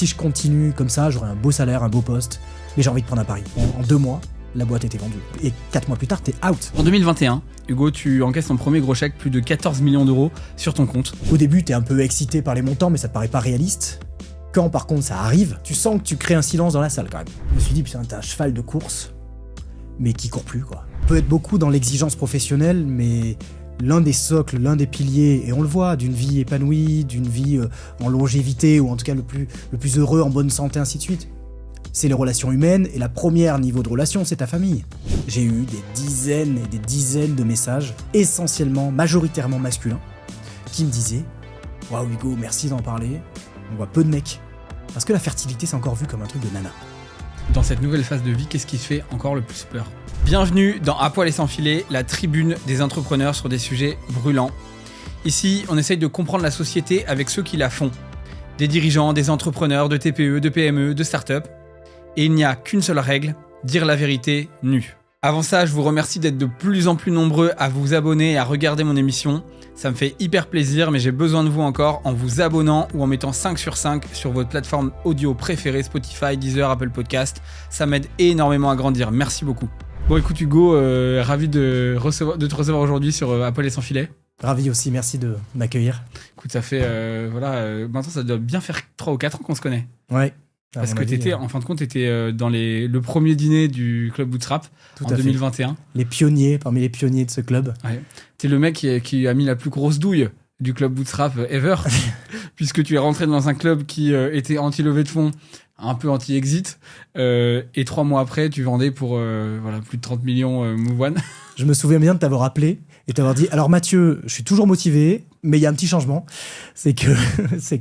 si je continue comme ça, j'aurai un beau salaire, un beau poste, mais j'ai envie de prendre un pari. En 2 mois, la boîte était vendue. Et 4 mois plus tard, t'es out. En 2021, Hugo, tu encaisses ton premier gros chèque, plus de 14 millions d'euros sur ton compte. Au début, t'es un peu excité par les montants, mais ça te paraît pas réaliste. Quand par contre ça arrive, tu sens que tu crées un silence dans la salle quand même. Je me suis dit, putain, t'es un cheval de course, mais qui court plus quoi. On peut être beaucoup dans l'exigence professionnelle, mais l'un des socles, l'un des piliers, et on le voit, d'une vie épanouie, d'une vie en longévité, ou en tout cas le plus heureux, en bonne santé, ainsi de suite, c'est les relations humaines, et la première niveau de relation, c'est ta famille. J'ai eu des dizaines et des dizaines de messages, essentiellement, majoritairement masculins, qui me disaient « Waouh Hugo, merci d'en parler, on voit peu de mecs. » Parce que la fertilité, c'est encore vu comme un truc de nana. Dans cette nouvelle phase de vie, qu'est-ce qui te fait encore le plus peur ? Bienvenue dans À poil et sans filet, la tribune des entrepreneurs sur des sujets brûlants. Ici, on essaye de comprendre la société avec ceux qui la font. Des dirigeants, des entrepreneurs, de TPE, de PME, de start-up. Et il n'y a qu'une seule règle, dire la vérité nue. Avant ça, je vous remercie d'être de plus en plus nombreux à vous abonner et à regarder mon émission. Ça me fait hyper plaisir, mais j'ai besoin de vous encore en vous abonnant ou en mettant 5 sur 5 sur votre plateforme audio préférée, Spotify, Deezer, Apple Podcast. Ça m'aide énormément à grandir. Merci beaucoup. Bon, écoute Hugo, ravi de te recevoir aujourd'hui sur À poil et sans filet. Ravi aussi, merci de m'accueillir. Écoute, ça fait, maintenant ça doit bien faire 3 ou 4 ans qu'on se connaît. Ouais. Parce que t'étais, en fin de compte, t'étais dans le premier dîner du club Bootstrap en 2021. Les pionniers, parmi les pionniers de ce club. Ouais. T'es le mec qui a mis la plus grosse douille du club Bootstrap ever, puisque tu es rentré dans un club qui était anti-levée de fonds, un peu anti-exit, et 3 mois après, tu vendais pour plus de 30 millions Move One. Je me souviens bien de t'avoir appelé et t'avoir dit « Alors Mathieu, je suis toujours motivé, mais il y a un petit changement, c'est que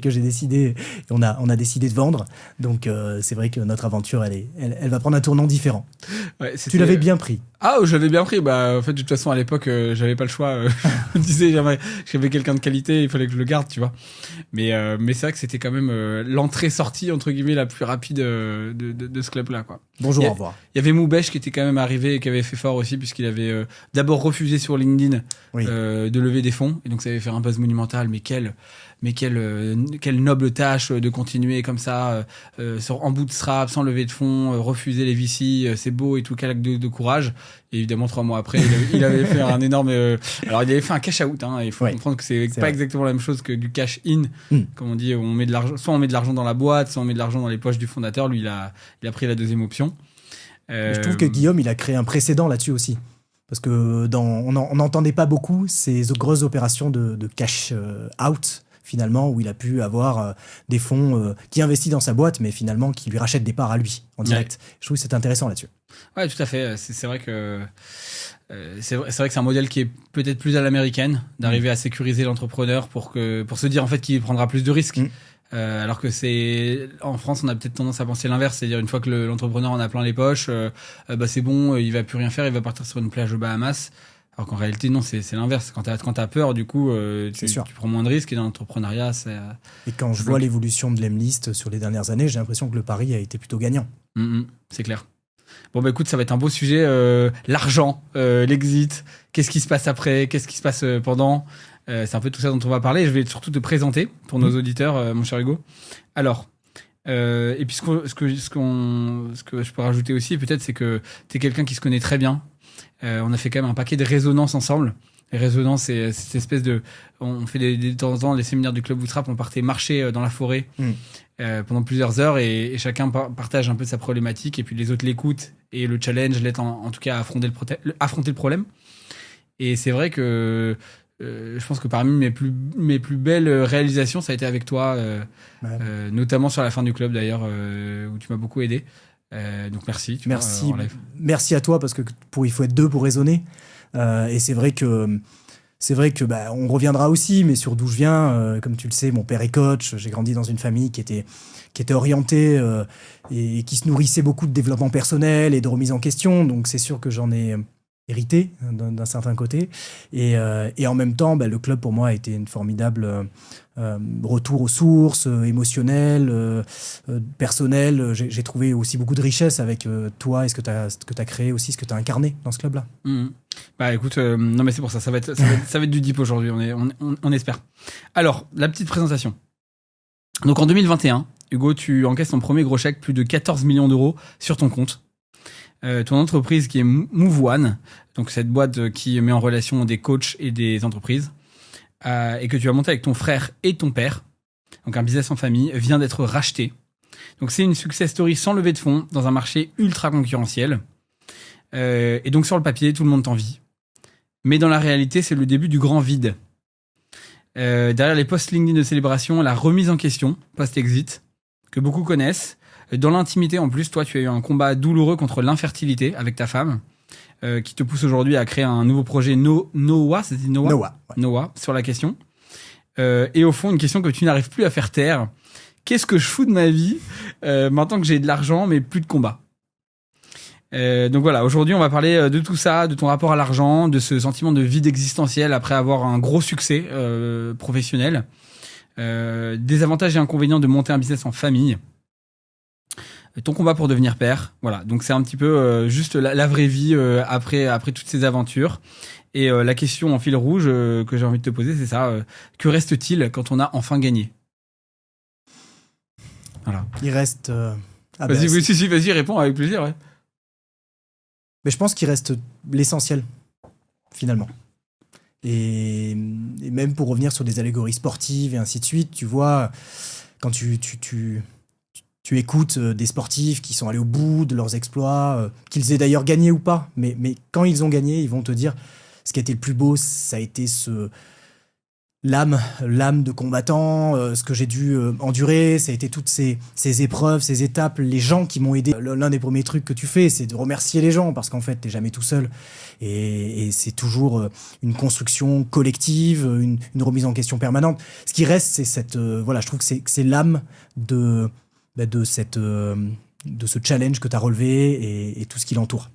j'ai décidé, on a décidé de vendre, donc c'est vrai que notre aventure, elle va prendre un tournant différent. Ouais, » Tu l'avais bien pris. Ah, je l'avais bien pris. En fait, de toute façon, à l'époque, j'avais pas le choix. Je me disais, j'avais quelqu'un de qualité, il fallait que je le garde, tu vois. Mais c'est vrai que c'était quand même l'entrée-sortie, entre guillemets, la plus rapide de ce club-là, quoi. Bonjour, au revoir. Il y avait Moubèche qui était quand même arrivé et qui avait fait fort aussi, puisqu'il avait d'abord refusé sur LinkedIn de lever des fonds. Et donc, ça avait fait un buzz monumental. Mais quelle noble tâche de continuer comme ça, en bootstrap, sans lever de fonds, refuser les VC, c'est beau et tout, quel acte de courage. Et évidemment, 3 mois après, il avait fait un énorme... alors, il avait fait un cash out. Hein, il faut comprendre que c'est pas exactement la même chose que du cash in. Comme on dit, on met de l'argent, soit on met de l'argent dans la boîte, soit on met de l'argent dans les poches du fondateur. Lui, il a pris la deuxième option. Je trouve que Guillaume, il a créé un précédent là-dessus aussi. Parce que on n'entendait pas beaucoup ces grosses opérations de cash out, finalement, où il a pu avoir des fonds qui investissent dans sa boîte, mais finalement qui lui rachètent des parts à lui, en direct. Ouais. Je trouve que c'est intéressant là-dessus. Ouais, tout à fait. C'est vrai que c'est vrai que c'est un modèle qui est peut-être plus à l'américaine, d'arriver à sécuriser l'entrepreneur pour se dire en fait qu'il prendra plus de risques. Alors que en France, on a peut-être tendance à penser l'inverse, c'est-à-dire une fois que l'entrepreneur en a plein les poches, c'est bon, il va plus rien faire, il va partir sur une plage aux Bahamas. Alors qu'en réalité, non, c'est l'inverse. Quand t'as peur, du coup, tu prends moins de risques, et dans l'entrepreneuriat, c'est... Et quand je vois l'évolution de l'Emlist sur les dernières années, j'ai l'impression que le pari a été plutôt gagnant. C'est clair. Bon, écoute, ça va être un beau sujet. L'argent, l'exit, qu'est-ce qui se passe après, qu'est-ce qui se passe pendant. C'est un peu tout ça dont on va parler. Je vais surtout te présenter pour nos auditeurs, mon cher Hugo. Alors, et puis ce que je peux rajouter aussi, peut-être, c'est que tu es quelqu'un qui se connaît très bien. On a fait quand même un paquet de résonances ensemble. Les résonances, c'est cette espèce de... On fait de temps en temps les séminaires du Club Bootstrap, on partait marcher dans la forêt pendant plusieurs heures et chacun partage un peu sa problématique et puis les autres l'écoutent et le challenge l'aide en tout cas à affronter le problème. Et c'est vrai que je pense que parmi mes plus belles réalisations, ça a été avec toi, notamment sur la fin du club d'ailleurs, où tu m'as beaucoup aidé. Donc merci. Merci à toi parce que il faut être 2 pour raisonner. Et c'est vrai que on reviendra aussi, mais sur d'où je viens, comme tu le sais, mon père est coach. J'ai grandi dans une famille qui était orientée et qui se nourrissait beaucoup de développement personnel et de remise en question. Donc c'est sûr que j'en ai hérité d'un certain côté. Et en même temps, le club pour moi a été une formidable retour aux sources, émotionnel, personnel. J'ai trouvé aussi beaucoup de richesse avec toi et ce que tu as créé aussi, ce que tu as incarné dans ce club-là. Écoute, non mais c'est pour ça, ça va être du deep aujourd'hui, on espère. Alors, la petite présentation. Donc en 2021, Hugo, tu encaisses ton premier gros chèque, plus de 14 millions d'euros sur ton compte. Ton entreprise qui est Move One, donc cette boîte qui met en relation des coachs et des entreprises, et que tu as monté avec ton frère et ton père, donc un business en famille, vient d'être racheté. Donc c'est une success story sans levée de fonds dans un marché ultra concurrentiel. Et donc sur le papier, tout le monde t'envie. Mais dans la réalité, c'est le début du grand vide. Derrière les posts LinkedIn de célébration, la remise en question, post-exit, que beaucoup connaissent. Dans l'intimité, en plus, toi, tu as eu un combat douloureux contre l'infertilité avec ta femme, qui te pousse aujourd'hui à créer un nouveau projet Noah, c'est dit Noah, Noah, ouais. Noah, sur la question. Et au fond, une question que tu n'arrives plus à faire taire. Qu'est-ce que je fous de ma vie maintenant que j'ai de l'argent, mais plus de combat? Donc voilà, aujourd'hui, on va parler de tout ça, de ton rapport à l'argent, de ce sentiment de vide existentiel après avoir un gros succès professionnel, des avantages et inconvénients de monter un business en famille, ton combat pour devenir père. Voilà, donc c'est un petit peu juste la vraie vie après toutes ces aventures. Et la question en fil rouge que j'ai envie de te poser, c'est ça. Que reste-t-il quand on a enfin gagné? Voilà. Il reste... Vas-y, réponds avec plaisir. Ouais. Mais je pense qu'il reste l'essentiel, finalement. Et même pour revenir sur des allégories sportives et ainsi de suite, tu vois, quand tu écoutes des sportifs qui sont allés au bout de leurs exploits, qu'ils aient d'ailleurs gagné ou pas, mais quand ils ont gagné, ils vont te dire ce qui a été le plus beau, ça a été l'âme de combattant, ce que j'ai dû endurer, ça a été toutes ces épreuves, ces étapes, les gens qui m'ont aidé. L'un des premiers trucs que tu fais, c'est de remercier les gens, parce qu'en fait, t'es jamais tout seul. Et c'est toujours une construction collective, une remise en question permanente. Ce qui reste, c'est cette... je trouve que c'est l'âme de ce challenge que tu as relevé et tout ce qui l'entoure.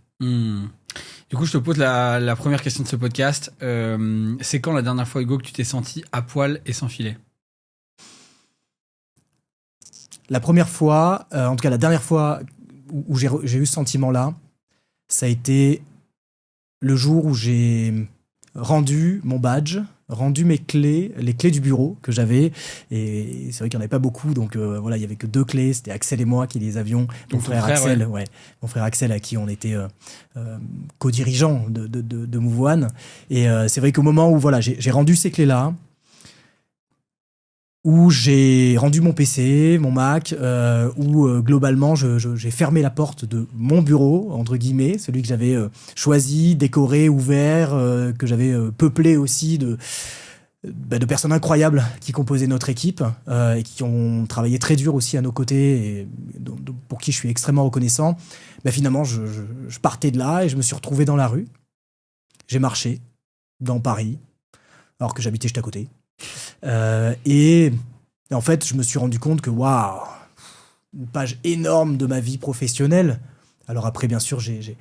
Du coup, je te pose la première question de ce podcast. C'est quand la dernière fois, Hugo, que tu t'es senti à poil et sans filet? La première fois, en tout cas la dernière fois où j'ai eu ce sentiment-là, ça a été le jour où j'ai rendu mon badge, rendu mes clés, les clés du bureau que j'avais, et c'est vrai qu'il n'y en avait pas beaucoup, donc il n'y avait que 2 clés, c'était Axel et moi qui les avions, mon frère Axel, ouais, mon frère Axel à qui on était co-dirigeants de Move One, et c'est vrai qu'au moment où j'ai rendu ces clés-là, où j'ai rendu mon PC, mon Mac, où globalement j'ai fermé la porte de mon bureau, entre guillemets, celui que j'avais choisi, décoré, ouvert, que j'avais peuplé aussi de personnes incroyables qui composaient notre équipe et qui ont travaillé très dur aussi à nos côtés et pour qui je suis extrêmement reconnaissant. Finalement, je partais de là et je me suis retrouvé dans la rue. J'ai marché dans Paris, alors que j'habitais juste à côté. Et en fait, je me suis rendu compte que waouh, une page énorme de ma vie professionnelle. Alors après, bien sûr, il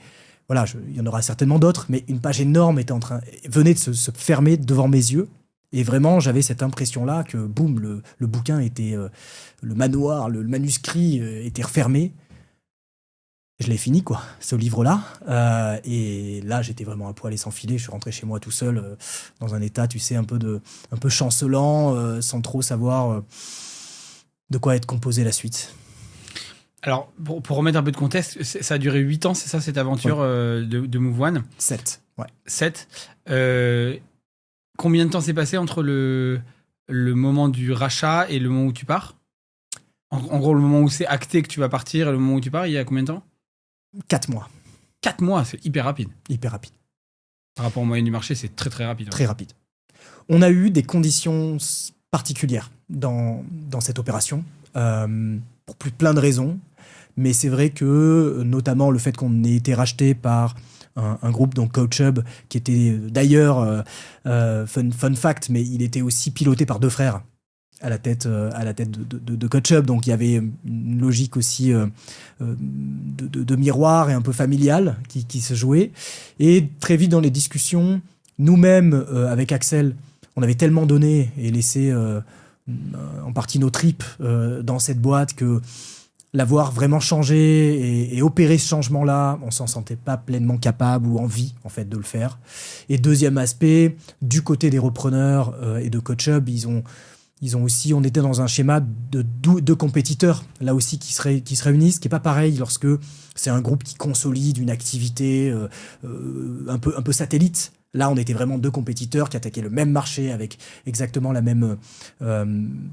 y en aura certainement d'autres, mais une page énorme venait de se fermer devant mes yeux. Et vraiment, j'avais cette impression-là que boum, le bouquin était, le manoir, le manuscrit était refermé. Je l'ai fini, quoi, ce livre-là. Et là, j'étais vraiment à poil et sans filet. Je suis rentré chez moi tout seul, dans un état, tu sais, un peu chancelant, sans trop savoir de quoi être composé la suite. Alors, pour remettre un peu de contexte, ça a duré 8 ans, c'est ça, cette aventure de Move One? 7, ouais. 7. Combien de temps s'est passé entre le moment du rachat et le moment où tu pars? En gros, le moment où c'est acté que tu vas partir et le moment où tu pars, il y a combien de temps? 4 mois. 4 mois, c'est hyper rapide. Hyper rapide. Par rapport aux moyennes du marché, c'est très très rapide. Très rapide. On a eu des conditions particulières dans cette opération, pour plein de raisons. Mais c'est vrai que, notamment le fait qu'on ait été racheté par un groupe, donc CoachHub, qui était d'ailleurs, fun fact, mais il était aussi piloté par 2 frères à la tête de CoachHub. Donc il y avait une logique aussi de miroir et un peu familiale qui se jouait. Et très vite dans les discussions, nous-mêmes, avec Axel, on avait tellement donné et laissé en partie nos tripes dans cette boîte que l'avoir vraiment changé et opéré ce changement-là, on s'en sentait pas pleinement capable ou envie, en fait, de le faire. Et deuxième aspect, du côté des repreneurs et de CoachHub, ils on était dans un schéma de deux compétiteurs, là aussi, qui se réunissent, qui n'est pas pareil lorsque c'est un groupe qui consolide une activité un peu satellite. Là, on était vraiment deux compétiteurs qui attaquaient le même marché avec exactement la même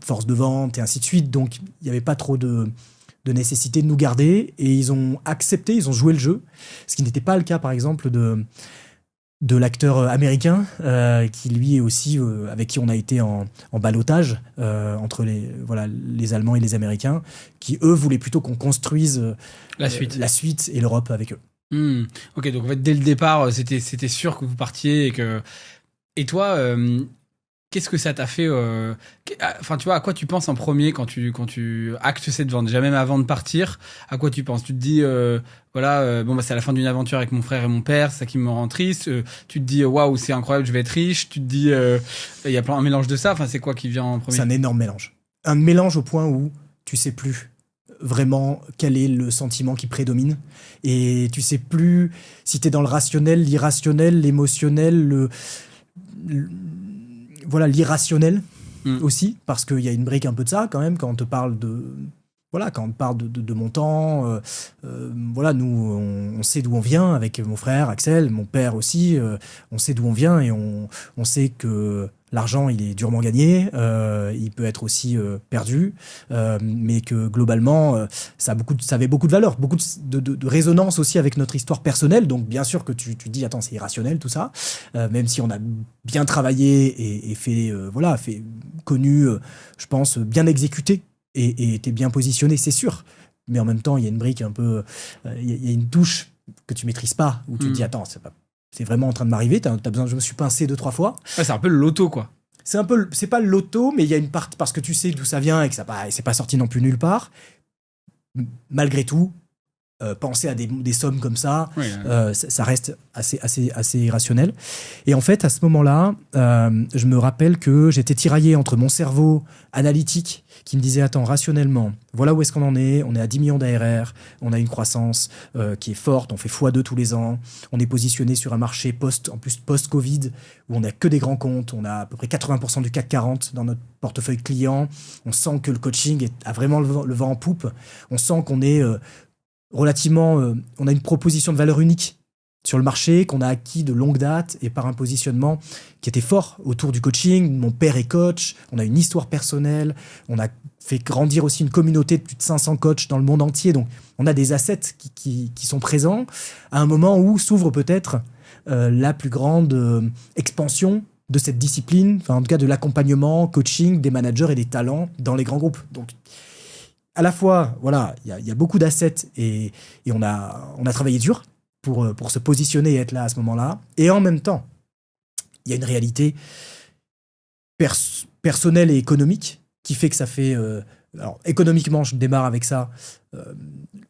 force de vente et ainsi de suite. Donc, il n'y avait pas trop de nécessité de nous garder. Et ils ont accepté, ils ont joué le jeu. Ce qui n'était pas le cas, par exemple, de l'acteur américain, qui lui est aussi, avec qui on a été en ballottage entre les Allemands et les Américains, qui, eux, voulaient plutôt qu'on construise la suite et l'Europe avec eux. Ok, donc en fait, dès le départ, c'était sûr que vous partiez et toi, qu'est-ce que ça t'a fait enfin, tu vois, à quoi tu penses en premier quand tu actes cette vente? Déjà, même avant de partir, à quoi tu penses? Tu te dis, c'est à la fin d'une aventure avec mon frère et mon père, c'est ça qui me rend triste. Tu te dis, waouh, c'est incroyable, je vais être riche. Tu te dis, il y a un mélange de ça. Enfin, c'est quoi qui vient en premier? C'est un énorme mélange. Un mélange au point où tu sais plus vraiment quel est le sentiment qui prédomine, et tu sais plus si t'es dans le rationnel, l'irrationnel, l'émotionnel, l'irrationnel aussi, parce qu'il y a une brique un peu de ça quand même quand on te parle de montant. Nous, on sait d'où on vient avec mon frère Axel, mon père aussi. On sait d'où on vient et on sait que l'argent, il est durement gagné. Il peut être aussi perdu, mais que globalement, ça avait beaucoup de valeur, beaucoup de résonance aussi avec notre histoire personnelle. Donc, bien sûr que tu dis, attends, c'est irrationnel tout ça, même si on a bien travaillé et fait connu, je pense, bien exécuté. Et t'es bien positionné, c'est sûr. Mais en même temps, il y a une brique un peu... Il y a une touche que tu maîtrises pas, où tu te dis, attends, c'est vraiment en train de m'arriver, t'as besoin, je me suis pincé 2-3 fois. Ouais, c'est un peu le loto, quoi. C'est pas le loto, mais il y a une partie, parce que tu sais d'où ça vient et que c'est pas sorti non plus nulle part. Malgré tout, penser à des sommes comme ça, oui, ça reste assez irrationnel. Et en fait, à ce moment-là, je me rappelle que j'étais tiraillé entre mon cerveau analytique qui me disait, attends, rationnellement, voilà où est-ce qu'on en est, on est à 10 millions d'ARR, on a une croissance qui est forte, on fait x2 tous les ans, on est positionné sur un marché post-Covid, où on n'a que des grands comptes, on a à peu près 80% du CAC 40 dans notre portefeuille client, on sent que le coaching a vraiment le vent en poupe, on sent qu'on est... relativement, on a une proposition de valeur unique sur le marché qu'on a acquis de longue date et par un positionnement qui était fort autour du coaching. Mon père est coach, on a une histoire personnelle, on a fait grandir aussi une communauté de plus de 500 coachs dans le monde entier. Donc, on a des assets qui sont présents à un moment où s'ouvre peut-être la plus grande expansion de cette discipline, enfin en tout cas de l'accompagnement, coaching des managers et des talents dans les grands groupes. Donc, à la fois, voilà, il y a beaucoup d'assets et on a travaillé dur pour se positionner et être là à ce moment-là. Et en même temps, il y a une réalité personnelle et économique qui fait que ça fait... alors, économiquement, je démarre avec ça.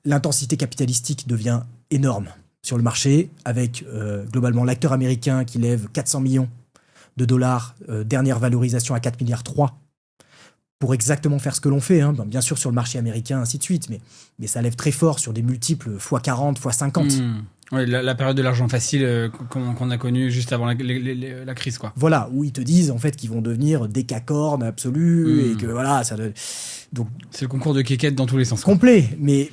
L'intensité capitalistique devient énorme sur le marché, avec globalement l'acteur américain qui lève 400 millions de dollars, dernière valorisation à 4,3 milliards pour exactement faire ce que l'on fait, hein. Bien sûr sur le marché américain, ainsi de suite, mais ça lève très fort sur des multiples x40, x50. Oui, la période de l'argent facile qu'on a connue juste avant la crise, quoi. Voilà, où ils te disent en fait qu'ils vont devenir décacornes absolus et que voilà, donc c'est le concours de quéquettes dans tous les sens. Complet, mais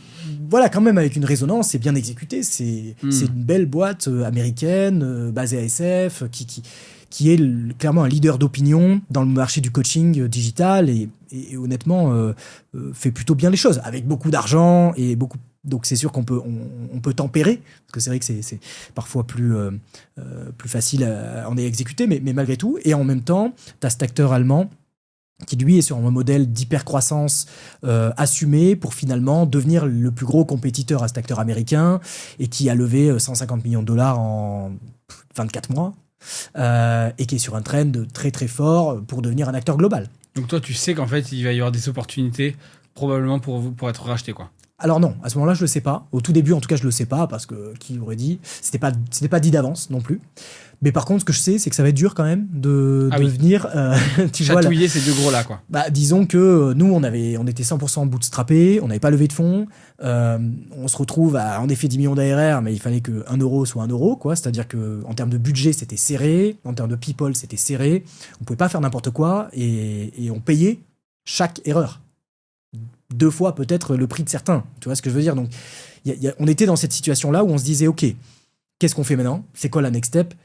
voilà, quand même avec une résonance, c'est bien exécuté, c'est une belle boîte américaine basée à SF qui est clairement un leader d'opinion dans le marché du coaching digital et honnêtement fait plutôt bien les choses avec beaucoup d'argent et beaucoup. Donc c'est sûr qu'on peut tempérer, parce que c'est vrai que c'est parfois plus facile à en exécuter, mais malgré tout. Et en même temps, tu as cet acteur allemand qui lui est sur un modèle d'hypercroissance assumé pour finalement devenir le plus gros compétiteur à cet acteur américain et qui a levé 150 millions de dollars en 24 mois et qui est sur un trend très très fort pour devenir un acteur global. Donc toi, tu sais qu'en fait, il va y avoir des opportunités probablement pour être racheté, quoi. Alors non, à ce moment-là, je le sais pas. Au tout début, en tout cas, je le sais pas parce que qui aurait dit, c'était pas dit d'avance non plus. Mais par contre, ce que je sais, c'est que ça va être dur quand même de Ah oui. venir, tu vois, là, Chatouiller ces deux gros-là, quoi. bah, disons que nous, on était 100% bootstrappés, on n'avait pas levé de fonds, on se retrouve à en effet 10 millions d'ARR, mais il fallait que 1 euro soit 1 euro, quoi. C'est-à-dire que en termes de budget, c'était serré, en termes de people, c'était serré. On pouvait pas faire n'importe quoi et on payait chaque erreur. 2 fois peut-être le prix de certains. Tu vois ce que je veux dire? Donc, on était dans cette situation-là où on se disait, OK, qu'est-ce qu'on fait maintenant? C'est quoi la next step?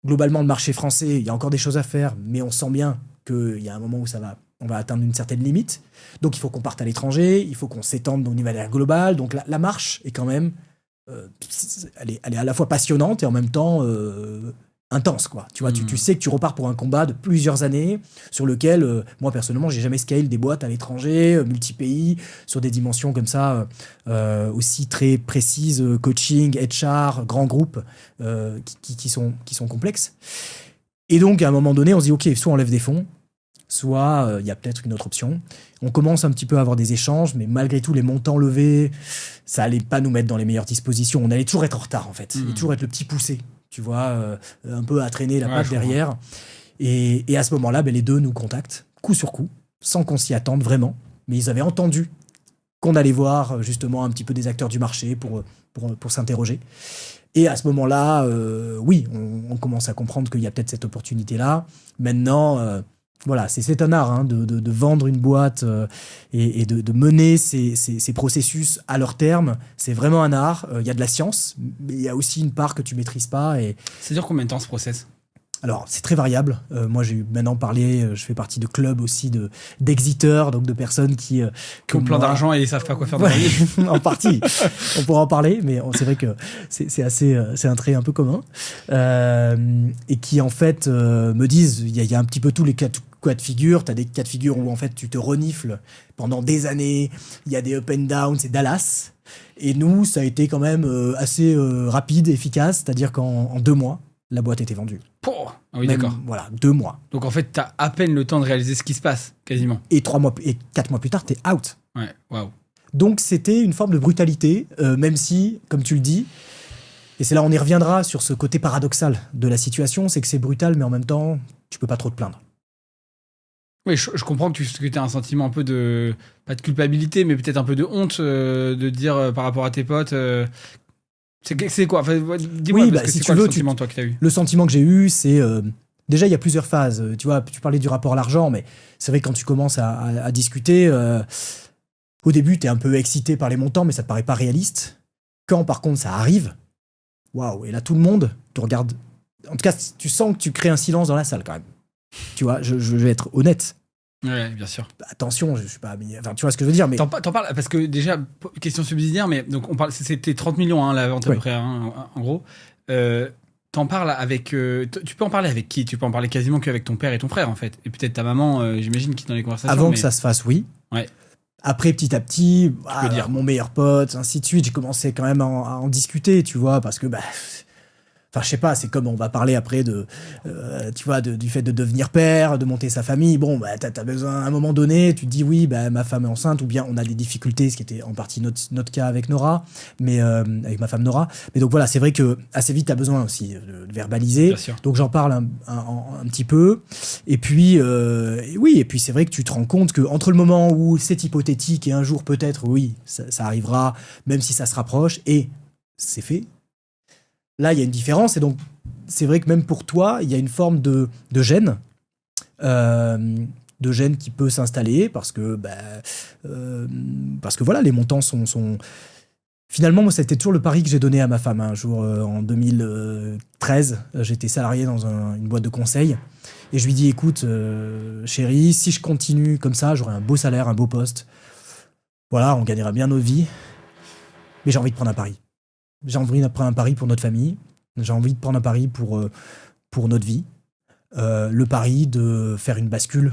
Globalement, le marché français, il y a encore des choses à faire, mais on sent bien qu'il y a un moment où on va atteindre une certaine limite. Donc, il faut qu'on parte à l'étranger, il faut qu'on s'étende au niveau global. Donc, la marche est quand même, elle est à la fois passionnante et en même temps intense, quoi. Tu vois, tu sais que tu repars pour un combat de plusieurs années sur lequel, moi personnellement, j'ai jamais scale des boîtes à l'étranger, multi-pays, sur des dimensions comme ça, aussi très précises, coaching, HR, grands groupes, qui sont complexes. Et donc, à un moment donné, on se dit, OK, soit on lève des fonds, soit il y a peut-être une autre option. On commence un petit peu à avoir des échanges, mais malgré tout, les montants levés, ça allait pas nous mettre dans les meilleures dispositions. On allait toujours être en retard, en fait. Et toujours être le petit poussé, tu vois, un peu à traîner la patte derrière. Et à ce moment-là, les deux nous contactent, coup sur coup, sans qu'on s'y attende vraiment. Mais ils avaient entendu qu'on allait voir justement un petit peu des acteurs du marché pour s'interroger. Et à ce moment-là, oui, on commence à comprendre qu'il y a peut-être cette opportunité-là. Maintenant, voilà, c'est un art hein, de vendre une boîte et de mener ces processus à leur terme. C'est vraiment un art. Il y a de la science, mais il y a aussi une part que tu maîtrises pas. Ça dure combien de temps ce process? Alors, c'est très variable. Moi, j'ai maintenant parlé, je fais partie de clubs aussi d'exiteurs, donc de personnes qui ont plein d'argent et ils savent pas quoi faire de leur vie. En partie. On pourra en parler, mais c'est vrai que c'est un trait un peu commun. Et qui, en fait, me disent, il y a un petit peu tous les cas de figure. Tu as des cas de figure où, en fait, tu te renifles pendant des années. Il y a des up and down, c'est Dallas. Et nous, ça a été quand même assez rapide, efficace. C'est-à-dire qu'en 2 mois, la boîte était vendue. Ah oui, d'accord. Voilà, 2 mois. Donc en fait, t'as à peine le temps de réaliser ce qui se passe, quasiment. Et 4 mois plus tard, t'es out. Ouais, waouh. Donc c'était une forme de brutalité, même si, comme tu le dis, et c'est là on y reviendra sur ce côté paradoxal de la situation, c'est que c'est brutal, mais en même temps, tu peux pas trop te plaindre. Oui, je comprends que tu as un sentiment un peu de, pas de culpabilité, mais peut-être un peu de honte de dire par rapport à tes potes. C'est quoi? Enfin, dis-moi, oui, parce que si c'est tu quoi veux, le sentiment, toi, que tu as eu? Le sentiment que j'ai eu, c'est... déjà, il y a plusieurs phases. Tu vois, tu parlais du rapport à l'argent, mais c'est vrai que quand tu commences à discuter, au début, tu es un peu excité par les montants, mais ça te paraît pas réaliste. Quand, par contre, ça arrive, waouh, et là, tout le monde te regarde. En tout cas, tu sens que tu crées un silence dans la salle, quand même. Tu vois, je vais être honnête. Ouais, bien sûr. Attention, je suis pas... Enfin, tu vois ce que je veux dire, mais... T'en parles, parce que déjà, question subsidiaire, mais donc on parle, c'était 30 millions, hein, la vente à peu près, hein, en gros. T'en parles avec... tu peux en parler avec qui? Tu peux en parler quasiment qu'avec ton père et ton frère, en fait. Et peut-être ta maman, j'imagine, qui est dans les conversations. Avant que ça se fasse, oui. Ouais. Après, petit à petit, dire. Mon meilleur pote, ainsi de suite, j'ai commencé quand même à en discuter, tu vois, parce que... Enfin, je sais pas, c'est comme on va parler après tu vois, du fait de devenir père, de monter sa famille. Bon, t'as besoin, à un moment donné, tu te dis oui, ma femme est enceinte, ou bien on a des difficultés, ce qui était en partie notre cas avec Nora, mais avec ma femme Nora. Mais donc voilà, c'est vrai que assez vite, t'as besoin aussi de verbaliser. Bien sûr. Donc j'en parle un petit peu. Et puis, et puis c'est vrai que tu te rends compte que entre le moment où c'est hypothétique et un jour peut-être, oui, ça arrivera, même si ça se rapproche, et c'est fait. Là, il y a une différence, et donc c'est vrai que même pour toi, il y a une forme de gêne, qui peut s'installer parce que voilà, les montants sont... Finalement, moi, c'était toujours le pari que j'ai donné à ma femme. Un jour, en 2013, j'étais salarié dans une boîte de conseil, et je lui dis, écoute, chérie, si je continue comme ça, j'aurai un beau salaire, un beau poste. Voilà, on gagnera bien notre vie, mais j'ai envie de prendre un pari. J'ai envie de prendre un pari pour notre famille. J'ai envie de prendre un pari pour notre vie. Le pari de faire une bascule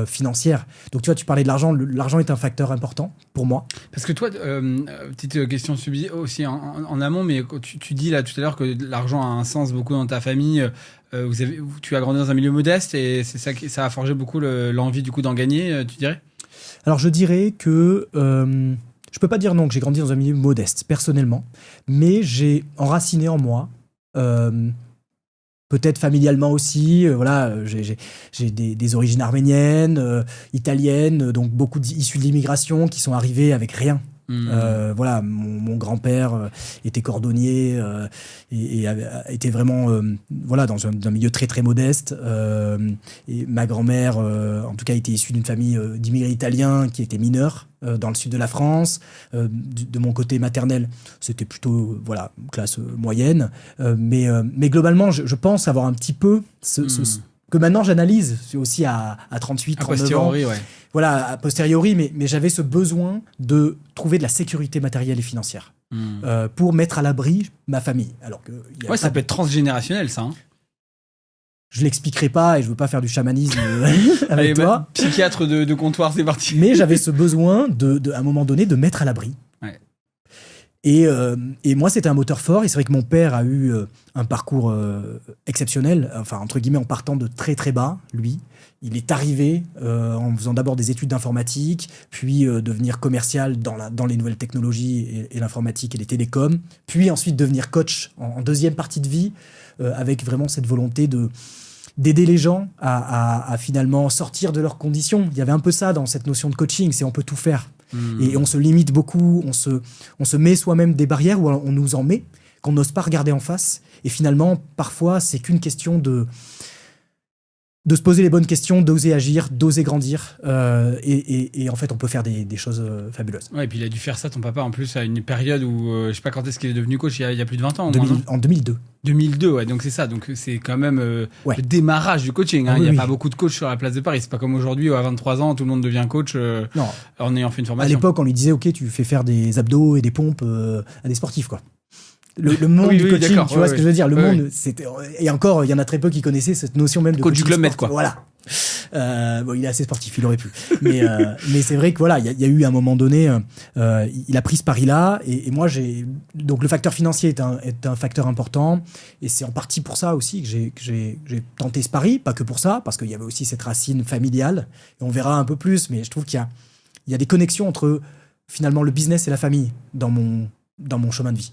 financière. Donc, tu vois, tu parlais de l'argent. L'argent est un facteur important pour moi. Parce que toi, petite question subsidiaire aussi en amont, mais tu dis là tout à l'heure que l'argent a un sens beaucoup dans ta famille. Tu as grandi dans un milieu modeste et c'est ça a forgé beaucoup l'envie du coup d'en gagner, tu dirais? Alors, je dirais que... Je peux pas dire non que j'ai grandi dans un milieu modeste, personnellement, mais j'ai enraciné en moi, peut-être familialement aussi, voilà, j'ai des origines arméniennes, italiennes, donc beaucoup issus de l'immigration qui sont arrivés avec rien. Voilà, mon grand-père était cordonnier et était vraiment voilà, dans un milieu très très modeste. Et ma grand-mère, en tout cas, était issue d'une famille d'immigrés italiens qui étaient mineurs dans le sud de la France. De mon côté maternel, c'était plutôt voilà, classe moyenne. Mais globalement, je pense avoir un petit peu que maintenant j'analyse aussi à 38, 39 ans. Ouais. Voilà, a posteriori, mais j'avais ce besoin de trouver de la sécurité matérielle et financière pour mettre à l'abri ma famille. Alors que ça peut être transgénérationnel, ça. Hein. Je l'expliquerai pas et je veux pas faire du chamanisme avec toi. Psychiatre de comptoir, c'est parti. Mais j'avais ce besoin à un moment donné de mettre à l'abri. Ouais. Et moi, c'était un moteur fort. Et c'est vrai que mon père a eu un parcours exceptionnel, enfin, entre guillemets, en partant de très très bas, lui. Il est arrivé en faisant d'abord des études d'informatique, puis devenir commercial dans les nouvelles technologies et l'informatique et les télécoms, puis ensuite devenir coach en deuxième partie de vie, avec vraiment cette volonté d'aider les gens à finalement sortir de leurs conditions. Il y avait un peu ça dans cette notion de coaching, c'est on peut tout faire. Et on se limite beaucoup, on se met soi-même des barrières où on nous en met, qu'on n'ose pas regarder en face. Et finalement, parfois, c'est qu'une question de se poser les bonnes questions, d'oser agir, d'oser grandir. Et en fait, on peut faire des choses fabuleuses. Ouais, et puis il a dû faire ça, ton papa, en plus, à une période où, je sais pas quand est-ce qu'il est devenu coach, il y a plus de 20 ans. En 2002. 2002, ouais, donc c'est ça. Donc c'est quand même le démarrage du coaching. Hein. Il n'y a pas beaucoup de coachs sur la place de Paris. C'est pas comme aujourd'hui où à 23 ans, tout le monde devient coach en ayant fait une formation. À l'époque, on lui disait, OK, tu fais faire des abdos et des pompes à des sportifs, quoi. Le monde du coaching, tu vois ce que je veux dire. Le monde, c'était... Et encore, il y en a très peu qui connaissaient cette notion même de coach du Club Med, quoi. Voilà. Bon, il est assez sportif, il aurait pu. Mais c'est vrai que voilà, il y a eu un moment donné, il a pris ce pari-là, et moi donc le facteur financier est un facteur important, et c'est en partie pour ça aussi que j'ai tenté ce pari, pas que pour ça, parce qu'il y avait aussi cette racine familiale, et on verra un peu plus, mais je trouve qu'il y a des connexions entre finalement le business et la famille dans mon chemin de vie.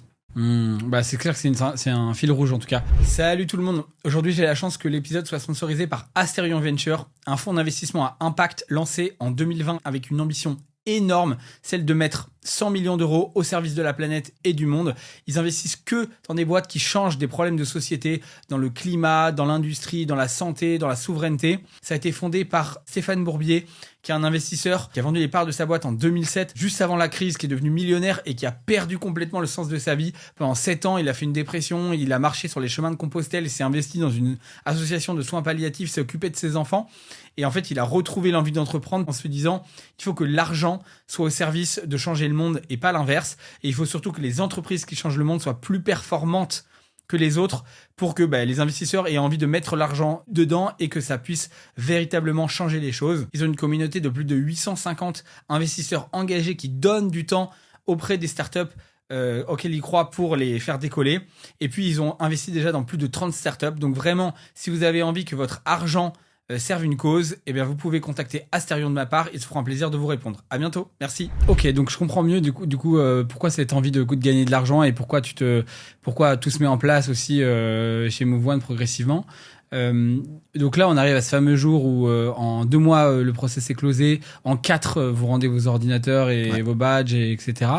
C'est clair que c'est un fil rouge en tout cas. Salut tout le monde. Aujourd'hui, j'ai la chance que l'épisode soit sponsorisé par Asterion Venture, un fonds d'investissement à impact lancé en 2020 avec une ambition énorme, celle de mettre 100 millions d'euros au service de la planète et du monde. Ils investissent que dans des boîtes qui changent des problèmes de société, dans le climat, dans l'industrie, dans la santé, dans la souveraineté. Ça a été fondé par Stéphane Bourbier, qui est un investisseur qui a vendu les parts de sa boîte en 2007, juste avant la crise, qui est devenu millionnaire et qui a perdu complètement le sens de sa vie. Pendant 7 ans, il a fait une dépression, il a marché sur les chemins de Compostelle, il s'est investi dans une association de soins palliatifs, s'est occupé de ses enfants. Et en fait, il a retrouvé l'envie d'entreprendre en se disant qu'il faut que l'argent soit au service de changer le monde et pas l'inverse. Et il faut surtout que les entreprises qui changent le monde soient plus performantes que les autres pour que les investisseurs aient envie de mettre l'argent dedans et que ça puisse véritablement changer les choses. Ils ont une communauté de plus de 850 investisseurs engagés qui donnent du temps auprès des startups auxquels ils croient pour les faire décoller. Et puis, ils ont investi déjà dans plus de 30 startups. Donc vraiment, si vous avez envie que votre argent serve une cause, eh bien vous pouvez contacter Asterion de ma part, ils se feront un plaisir de vous répondre. À bientôt, merci. Ok, donc je comprends mieux du coup pourquoi cette envie de gagner de l'argent et pourquoi tout se met en place aussi chez Move One progressivement. Donc là on arrive à ce fameux jour où en 2 mois le process est closé, en 4 vous rendez vos ordinateurs et vos badges etc.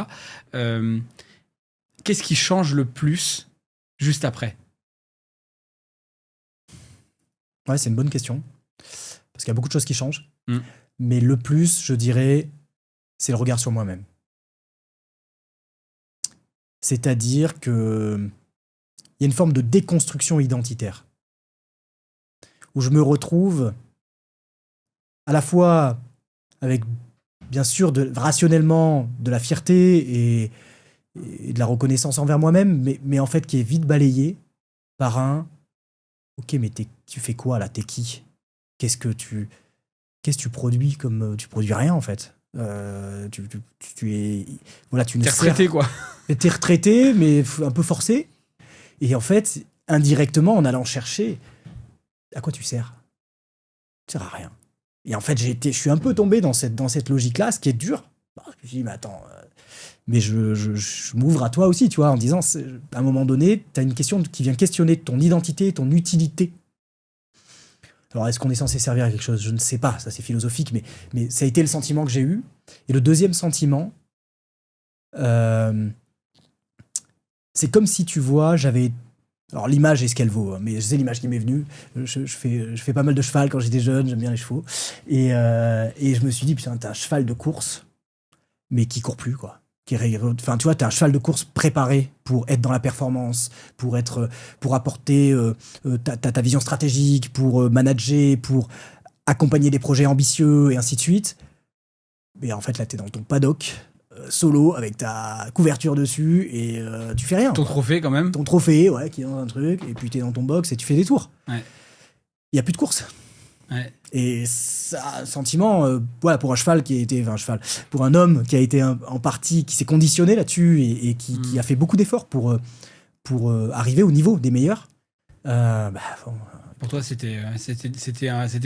Qu'est-ce qui change le plus juste après? Ouais, c'est une bonne question. Parce qu'il y a beaucoup de choses qui changent. Mais le plus, je dirais, c'est le regard sur moi-même. C'est-à-dire qu'il y a une forme de déconstruction identitaire. Où je me retrouve à la fois avec, bien sûr, rationnellement, de la fierté et de la reconnaissance envers moi-même, mais en fait qui est vite balayée par un « Ok, mais tu fais quoi là? T'es qui? Qu'est-ce que tu produis comme tu produis rien en fait. Tu es voilà, tu ne t'es retraité quoi. T'es retraité mais un peu forcé. Et en fait, indirectement, en allant chercher, à quoi tu sers? Tu sers à rien. Et en fait, je suis un peu tombé dans cette logique-là, ce qui est dur. Je me suis dit, mais attends, mais je m'ouvre à toi aussi, tu vois, en disant, à un moment donné, tu as une question qui vient questionner ton identité, ton utilité. Alors, est-ce qu'on est censé servir à quelque chose ? Je ne sais pas, ça c'est philosophique, mais ça a été le sentiment que j'ai eu. Et le deuxième sentiment, c'est comme si, tu vois, j'avais... Alors, l'image est ce qu'elle vaut, hein, mais c'est l'image qui m'est venue. Je fais pas mal de cheval quand j'étais jeune, j'aime bien les chevaux. Et je me suis dit, putain, t'as un cheval de course, mais qui court plus, quoi. Enfin, tu vois, t'as un cheval de course préparé pour être dans la performance, pour apporter ta vision stratégique, pour manager, pour accompagner des projets ambitieux et ainsi de suite. Mais en fait, là, t'es dans ton paddock, solo, avec ta couverture dessus, et tu fais rien. Ton trophée, quand même. Ton trophée, ouais, qui est dans un truc, et puis t'es dans ton box et tu fais des tours. Ouais. Il n'y a plus de course. Ouais. Et ça, sentiment, voilà, pour un cheval pour un homme qui a été en partie, qui s'est conditionné là-dessus et qui a fait beaucoup d'efforts pour arriver au niveau des meilleurs. Pour toi, c'était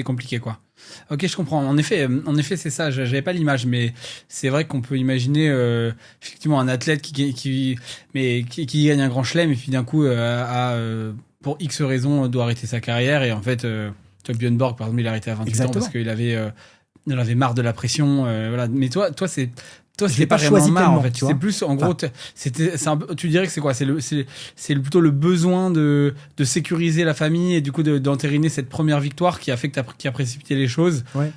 compliqué, quoi. Ok, je comprends. En effet, c'est ça. J'avais pas l'image, mais c'est vrai qu'on peut imaginer effectivement un athlète qui gagne un grand chelem et puis d'un coup, pour X raisons, doit arrêter sa carrière et en fait. Björn Borg, par exemple, il a arrêté à 28 ans parce qu'il avait marre de la pression. Voilà. Mais toi, c'était pas vraiment marre, en fait. C'est plus, en gros, tu dirais que c'est quoi ? C'est plutôt le besoin de sécuriser la famille et du coup d'entériner cette première victoire qui a fait qui a précipité les choses. Ouais.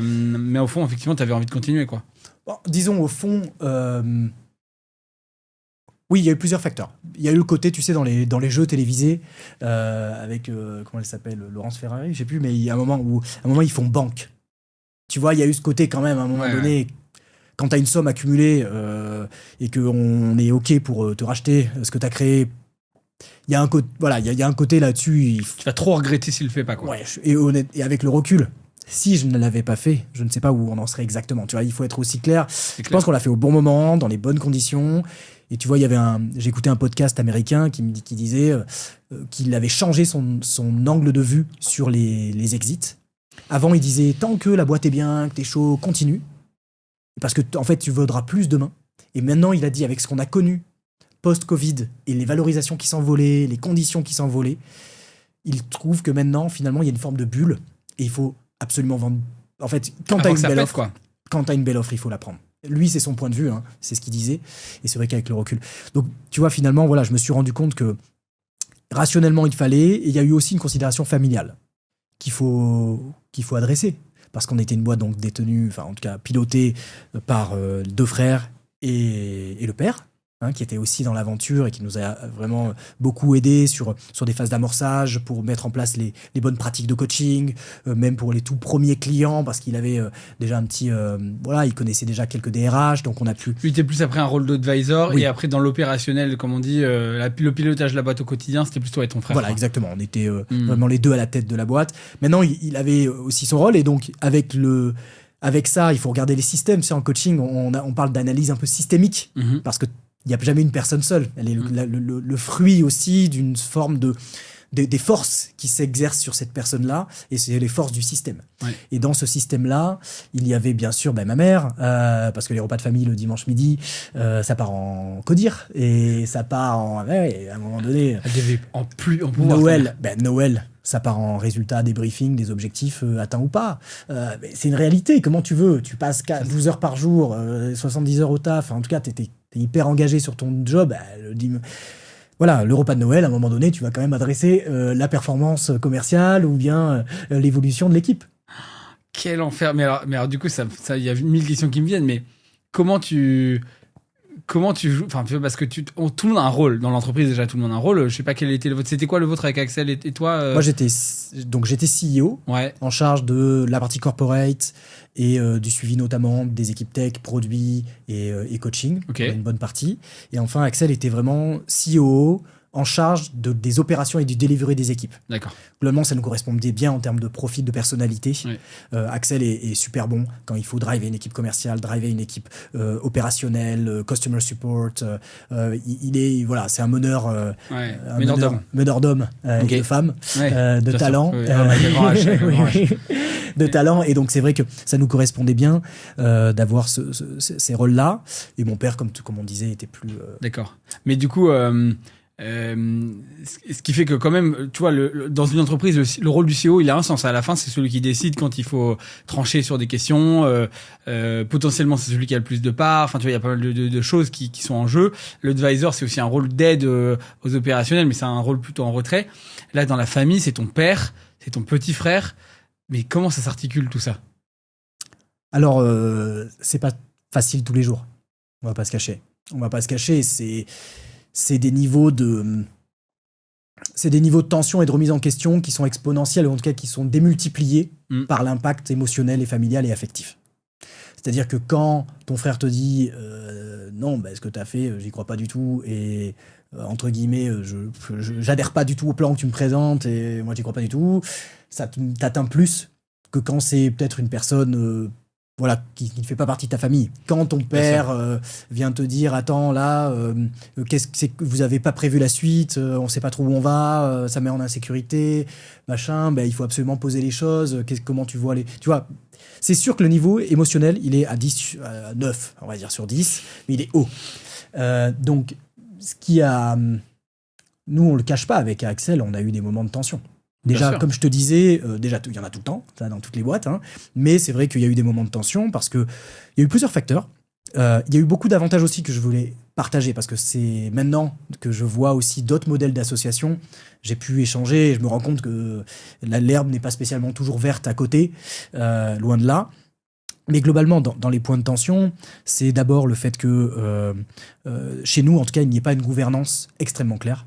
Mais au fond, effectivement, tu avais envie de continuer, quoi. Bon, disons, au fond... Oui, il y a eu plusieurs facteurs. Il y a eu le côté, tu sais, dans les jeux télévisés, avec, comment elle s'appelle, Laurence Ferrari, je sais plus, mais il y a un moment où ils font banque. Tu vois, il y a eu ce côté quand même, à un moment donné, quand tu as une somme accumulée et qu'on est OK pour te racheter ce que tu as créé, il y a un côté là-dessus. Tu vas trop regretter s'il le fait pas, quoi. Ouais, et avec le recul, si je ne l'avais pas fait, je ne sais pas où on en serait exactement. Tu vois, il faut être aussi clair. Je pense qu'on l'a fait au bon moment, dans les bonnes conditions. Et tu vois, j'ai écouté un podcast américain qui disait qu'il avait changé son angle de vue sur les exits. Avant, il disait, tant que la boîte est bien, que t'es chaud, continue. Parce que, en fait, tu vaudras plus demain. Et maintenant, il a dit, avec ce qu'on a connu post-Covid et les valorisations qui s'envolaient, les conditions qui s'envolaient, il trouve que maintenant, finalement, il y a une forme de bulle. Et il faut absolument vendre. En fait, quand t'as une belle offre, il faut la prendre. Lui, c'est son point de vue, hein, c'est ce qu'il disait. Et c'est vrai qu'avec le recul. Donc, tu vois, finalement, voilà, je me suis rendu compte que rationnellement, il fallait. Et il y a eu aussi une considération familiale qu'il faut adresser. Parce qu'on était une boîte donc détenue, enfin, en tout cas, pilotée par 2 frères et le père, hein, qui était aussi dans l'aventure et qui nous a vraiment beaucoup aidé sur des phases d'amorçage pour mettre en place les bonnes pratiques de coaching, même pour les tout premiers clients, parce qu'il avait déjà un petit... il connaissait déjà quelques DRH, donc on a pu... Lui, était plus après un rôle d'advisor, et après dans l'opérationnel, comme on dit, le pilotage de la boîte au quotidien, c'était plus toi et ton frère. Voilà, quoi. Exactement, on était vraiment les deux à la tête de la boîte. Maintenant, il avait aussi son rôle, et donc avec ça, il faut regarder les systèmes. Tu sais, en coaching, on parle d'analyse un peu systémique, parce que il n'y a jamais une personne seule. Elle est le fruit aussi d'une forme des forces qui s'exercent sur cette personne-là, et c'est les forces du système. Ouais. Et dans ce système-là, il y avait bien sûr ma mère, parce que les repas de famille le dimanche midi, ça part en codir, et ça part à un moment donné... Elle devait en pouvoir. Noël, ça part en résultat des briefings, des objectifs atteints ou pas. Mais c'est une réalité, comment tu veux ? Tu passes 12 heures par jour, 70 heures au taf, en tout cas, t'es hyper engagé sur ton job. Voilà, le repas de Noël, à un moment donné, tu vas quand même adresser la performance commerciale ou bien l'évolution de l'équipe. Quel enfer. Mais alors du coup, il y a 1000 questions qui me viennent, mais comment tu joues, enfin, parce que tout le monde a un rôle dans l'entreprise, déjà tout le monde a un rôle. Je sais pas quel était le vôtre. C'était quoi le vôtre avec Axel et toi Moi, j'étais CEO, en charge de la partie corporate et du suivi notamment des équipes tech, produits et coaching, une bonne partie. Et enfin, Axel était vraiment CEO en charge des opérations et du delivery des équipes. D'accord. Globalement, ça nous correspondait bien en termes de profil, de personnalité. Oui. Axel est super bon quand il faut driver une équipe commerciale, driver une équipe opérationnelle, customer support. C'est un meneur, meneur d'hommes et de femmes, de talent. de talent. Et donc, c'est vrai que ça nous correspondait bien d'avoir ces rôles-là. Et mon père, comme on disait, était plus... D'accord. Mais du coup, ce qui fait que quand même, tu vois, dans une entreprise, le rôle du CEO, il a un sens. À la fin, c'est celui qui décide quand il faut trancher sur des questions. Potentiellement, c'est celui qui a le plus de parts. Enfin, tu vois, il y a pas mal de choses qui sont en jeu. L'advisor, c'est aussi un rôle d'aide aux opérationnels, mais c'est un rôle plutôt en retrait. Là, dans la famille, c'est ton père, c'est ton petit frère. Mais comment ça s'articule tout ça? Alors, c'est pas facile tous les jours. On va pas se cacher. C'est des niveaux de tension et de remise en question qui sont exponentiels, ou en tout cas qui sont démultipliés par l'impact émotionnel et familial et affectif. C'est-à-dire que quand ton frère te dit non, ce que tu as fait, j'y crois pas du tout, et entre guillemets, j'adhère pas du tout au plan que tu me présentes, et moi j'y crois pas du tout, ça t'atteint plus que quand c'est peut-être une personne qui ne fait pas partie de ta famille. Quand ton père vient te dire attends là, qu'est-ce que c'est que vous avez pas prévu la suite, on sait pas trop où on va, ça met en insécurité, machin, il faut absolument poser les choses, comment tu vois les... Tu vois, c'est sûr que le niveau émotionnel, il est à 9, on va dire sur 10, mais il est haut. Donc, ce qui a... Nous, on le cache pas avec Axel, on a eu des moments de tension. Déjà, comme je te disais, il y en a tout le temps, ça, dans toutes les boîtes, hein, mais c'est vrai qu'il y a eu des moments de tension parce qu'il y a eu plusieurs facteurs. Il y a eu beaucoup d'avantages aussi que je voulais partager parce que c'est maintenant que je vois aussi d'autres modèles d'association. J'ai pu échanger et je me rends compte que l'herbe n'est pas spécialement toujours verte à côté, loin de là. Mais globalement, dans les points de tension, c'est d'abord le fait que chez nous, en tout cas, il n'y ait pas une gouvernance extrêmement claire.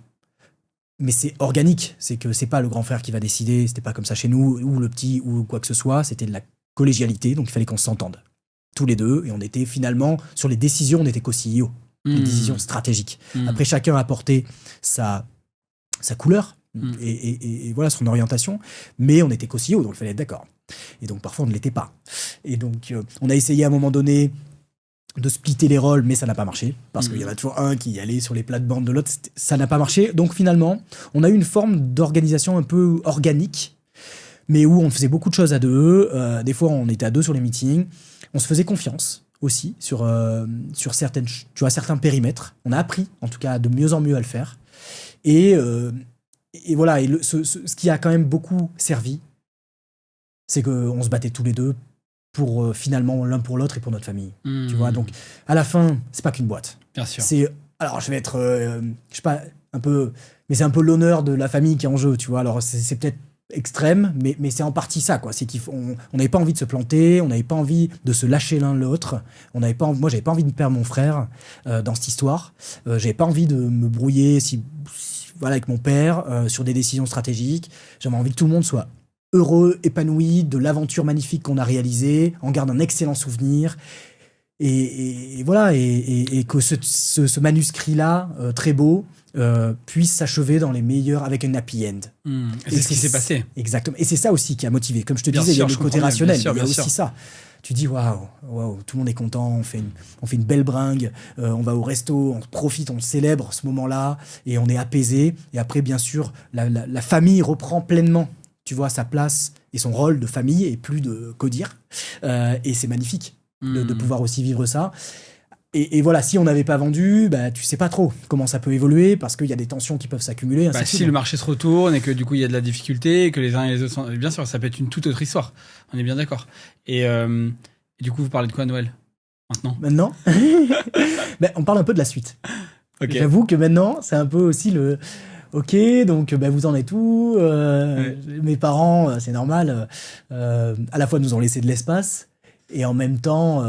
Mais c'est organique, c'est que c'est pas le grand frère qui va décider, c'était pas comme ça chez nous, ou le petit, ou quoi que ce soit, c'était de la collégialité, donc il fallait qu'on s'entende. Tous les deux, et on était finalement, sur les décisions, on était co-CEO, les décisions stratégiques. Après, chacun a apporté sa couleur, et voilà, son orientation, mais on était co-CEO, donc il fallait être d'accord. Et donc parfois, on ne l'était pas. Et donc, on a essayé à un moment donné de splitter les rôles, mais ça n'a pas marché, parce qu'il y en a toujours un qui allait sur les plates-bandes de l'autre, ça n'a pas marché. Donc finalement, on a eu une forme d'organisation un peu organique, mais où on faisait beaucoup de choses à deux. Des fois, on était à deux sur les meetings. On se faisait confiance aussi sur certains périmètres. On a appris, en tout cas, de mieux en mieux à le faire. Et voilà, et ce qui a quand même beaucoup servi, c'est qu'on se battait tous les deux pour finalement l'un pour l'autre et pour notre famille. Tu vois, donc à la fin, c'est pas qu'une boîte. Bien sûr. Alors je vais être, je sais pas, un peu, mais c'est un peu l'honneur de la famille qui est en jeu, tu vois. Alors c'est peut-être extrême, mais c'est en partie ça, quoi. C'est on n'avait pas envie de se planter, on n'avait pas envie de se lâcher l'un l'autre. Moi, j'avais pas envie de perdre mon frère dans cette histoire. J'avais pas envie de me brouiller avec mon père sur des décisions stratégiques. J'avais envie que tout le monde soit heureux, épanoui de l'aventure magnifique qu'on a réalisée, en garde un excellent souvenir, et voilà, et que ce manuscrit-là, très beau, puisse s'achever dans les meilleurs, avec un happy end. Et c'est ce qui s'est passé. Exactement. Et c'est ça aussi qui a motivé. Comme je te disais, il y a le côté rationnel, il y a aussi ça. Tu dis, waouh, tout le monde est content, on fait une belle bringue, on va au resto, on profite, on célèbre ce moment-là, et on est apaisé. Et après, bien sûr, la famille reprend pleinement, tu vois, sa place et son rôle de famille et plus de codir. Et c'est magnifique de pouvoir aussi vivre ça. Et voilà, si on n'avait pas vendu, tu sais pas trop comment ça peut évoluer parce qu'il y a des tensions qui peuvent s'accumuler. Si le marché se retourne et que du coup il y a de la difficulté et que les uns et les autres sont... Bien sûr, ça peut être une toute autre histoire. On est bien d'accord. Et du coup, vous parlez de quoi à Noël maintenant on parle un peu de la suite. Okay. J'avoue que maintenant, c'est un peu aussi le... Ok, donc vous en êtes où Mes parents, c'est normal, à la fois nous ont laissé de l'espace et en même temps,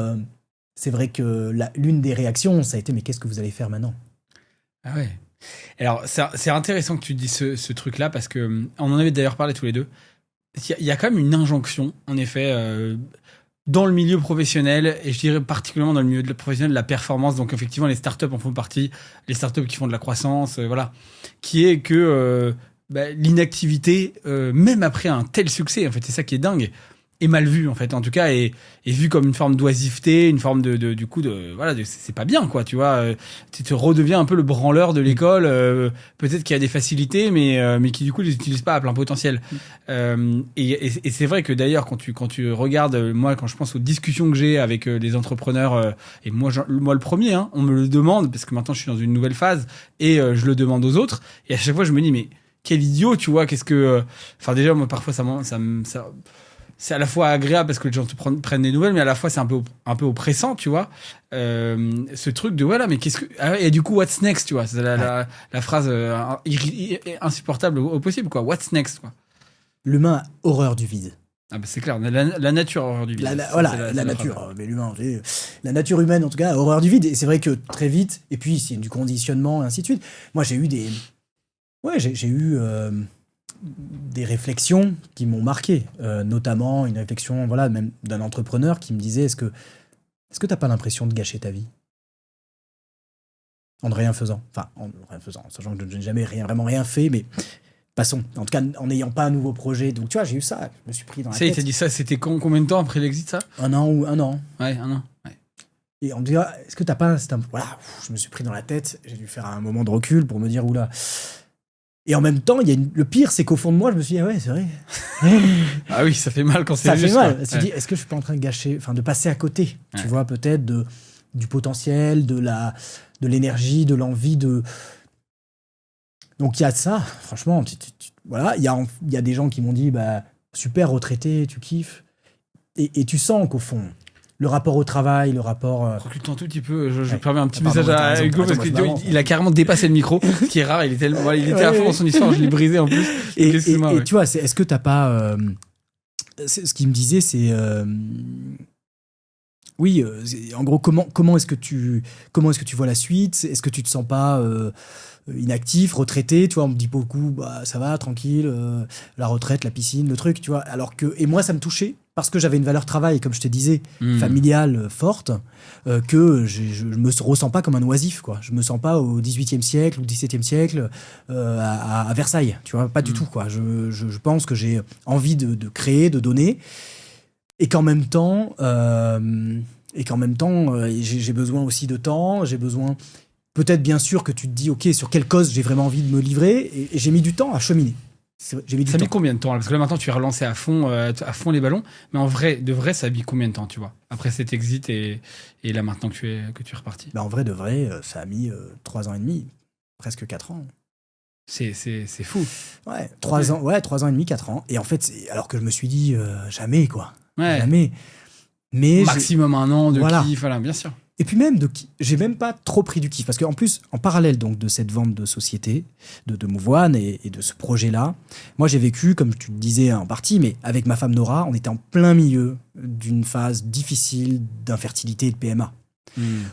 c'est vrai que l'une des réactions, ça a été mais qu'est-ce que vous allez faire maintenant ? Ah ouais. Alors c'est intéressant que tu dis ce truc-là parce que on en avait d'ailleurs parlé tous les deux. Il y a quand même une injonction, en effet, dans le milieu professionnel, et je dirais particulièrement dans le milieu professionnel de la performance, donc effectivement les startups en font partie, les startups qui font de la croissance, voilà, qui est que l'inactivité, même après un tel succès, en fait c'est ça qui est dingue, est mal vu en fait, en tout cas, est vu comme une forme d'oisiveté, une forme du coup c'est pas bien quoi, tu vois. Tu te redeviens un peu le branleur de l'école, peut-être qu'il y a des facilités, mais qui du coup les utilise pas à plein potentiel. Et c'est vrai que d'ailleurs quand tu regardes, moi quand je pense aux discussions que j'ai avec des entrepreneurs, et moi le premier, hein, on me le demande parce que maintenant je suis dans une nouvelle phase et je le demande aux autres, et à chaque fois je me dis mais quel idiot, tu vois, qu'est-ce que... Enfin, déjà, moi, parfois, ça c'est à la fois agréable parce que les gens prennent des nouvelles, mais à la fois, c'est un peu oppressant, tu vois. Ce truc de, voilà, mais qu'est-ce que... Ah, et du coup, what's next, tu vois. C'est la phrase insupportable au possible, quoi. What's next, quoi. L'humain a horreur du vide. Ah bah c'est clair, la nature a horreur du vide. La nature, mais l'humain, la nature humaine, en tout cas, a horreur du vide. Et c'est vrai que très vite, et puis, c'est du conditionnement, et ainsi de suite. Moi, j'ai eu des... Ouais, j'ai eu des réflexions qui m'ont marqué, notamment une réflexion, voilà, même d'un entrepreneur qui me disait est-ce que t'as pas l'impression de gâcher ta vie en ne rien faisant, sachant que je n'ai jamais vraiment rien fait, mais passons, en tout cas en n'ayant pas un nouveau projet. Donc tu vois, j'ai eu ça, je me suis pris dans la tête. Il t'a dit ça, c'était combien de temps après l'exit, ça? Un an. Ouais, un an. Ouais. Et on me dit, est-ce que t'as pas... Voilà, je me suis pris dans la tête, j'ai dû faire un moment de recul pour me dire, oula... Et en même temps, le pire, c'est qu'au fond de moi, je me suis dit, ah ouais, c'est vrai. Ah oui, ça fait mal quand c'est juste. Ça fait mal. Je me suis dit, est-ce que je suis pas en train de gâcher, de passer à côté, tu vois, peut-être du potentiel, de l'énergie, de l'envie de... Donc il y a de ça, franchement. Voilà, il y a des gens qui m'ont dit, bah, super retraité, tu kiffes. Et tu sens qu'au fond, le rapport au travail, le rapport... Recule-toi un tout petit peu, je permets un petit message à Hugo parce qu'il a carrément dépassé le micro, ce qui est rare, il était à fond dans son histoire, je l'ai brisé en plus. Et tu vois, est-ce que t'as pas... ce qu'il me disait, c'est... oui, en gros, comment est-ce que tu vois la suite? Est-ce que tu te sens pas inactif, retraité? Tu vois, on me dit beaucoup, bah, ça va, tranquille, la retraite, la piscine, le truc, tu vois. Et moi, ça me touchait parce que j'avais une valeur travail, comme je te disais, familiale forte, que je me ressens pas comme un oisif, quoi. Je me sens pas au XVIIIe siècle ou XVIIe siècle à Versailles, tu vois, pas du tout, quoi. Je pense que j'ai envie de créer, de donner, et qu'en même temps, j'ai besoin aussi de temps, j'ai besoin... Peut-être, bien sûr, que tu te dis, OK, sur quelle cause j'ai vraiment envie de me livrer, et j'ai mis du temps à cheminer. Ça a mis combien de temps là? Parce que là, maintenant, tu es relancé à fond les ballons. Mais en vrai, ça a mis combien de temps, tu vois? Après cet exit et là, maintenant que tu es reparti. En vrai, ça a mis 3 ans et demi, presque 4 ans. C'est fou. Ouais, 3 ans et demi, 4 ans. Et en fait, alors que je me suis dit, jamais, quoi. Ouais. Jamais. Mais maximum 1 an de kiff, voilà, bien sûr. Et puis même, j'ai même pas trop pris du kiff. Parce qu'en plus, en parallèle donc, de cette vente de société, de Move One et de ce projet-là, moi j'ai vécu, comme tu le disais en partie, mais avec ma femme Nora, on était en plein milieu d'une phase difficile d'infertilité et de PMA.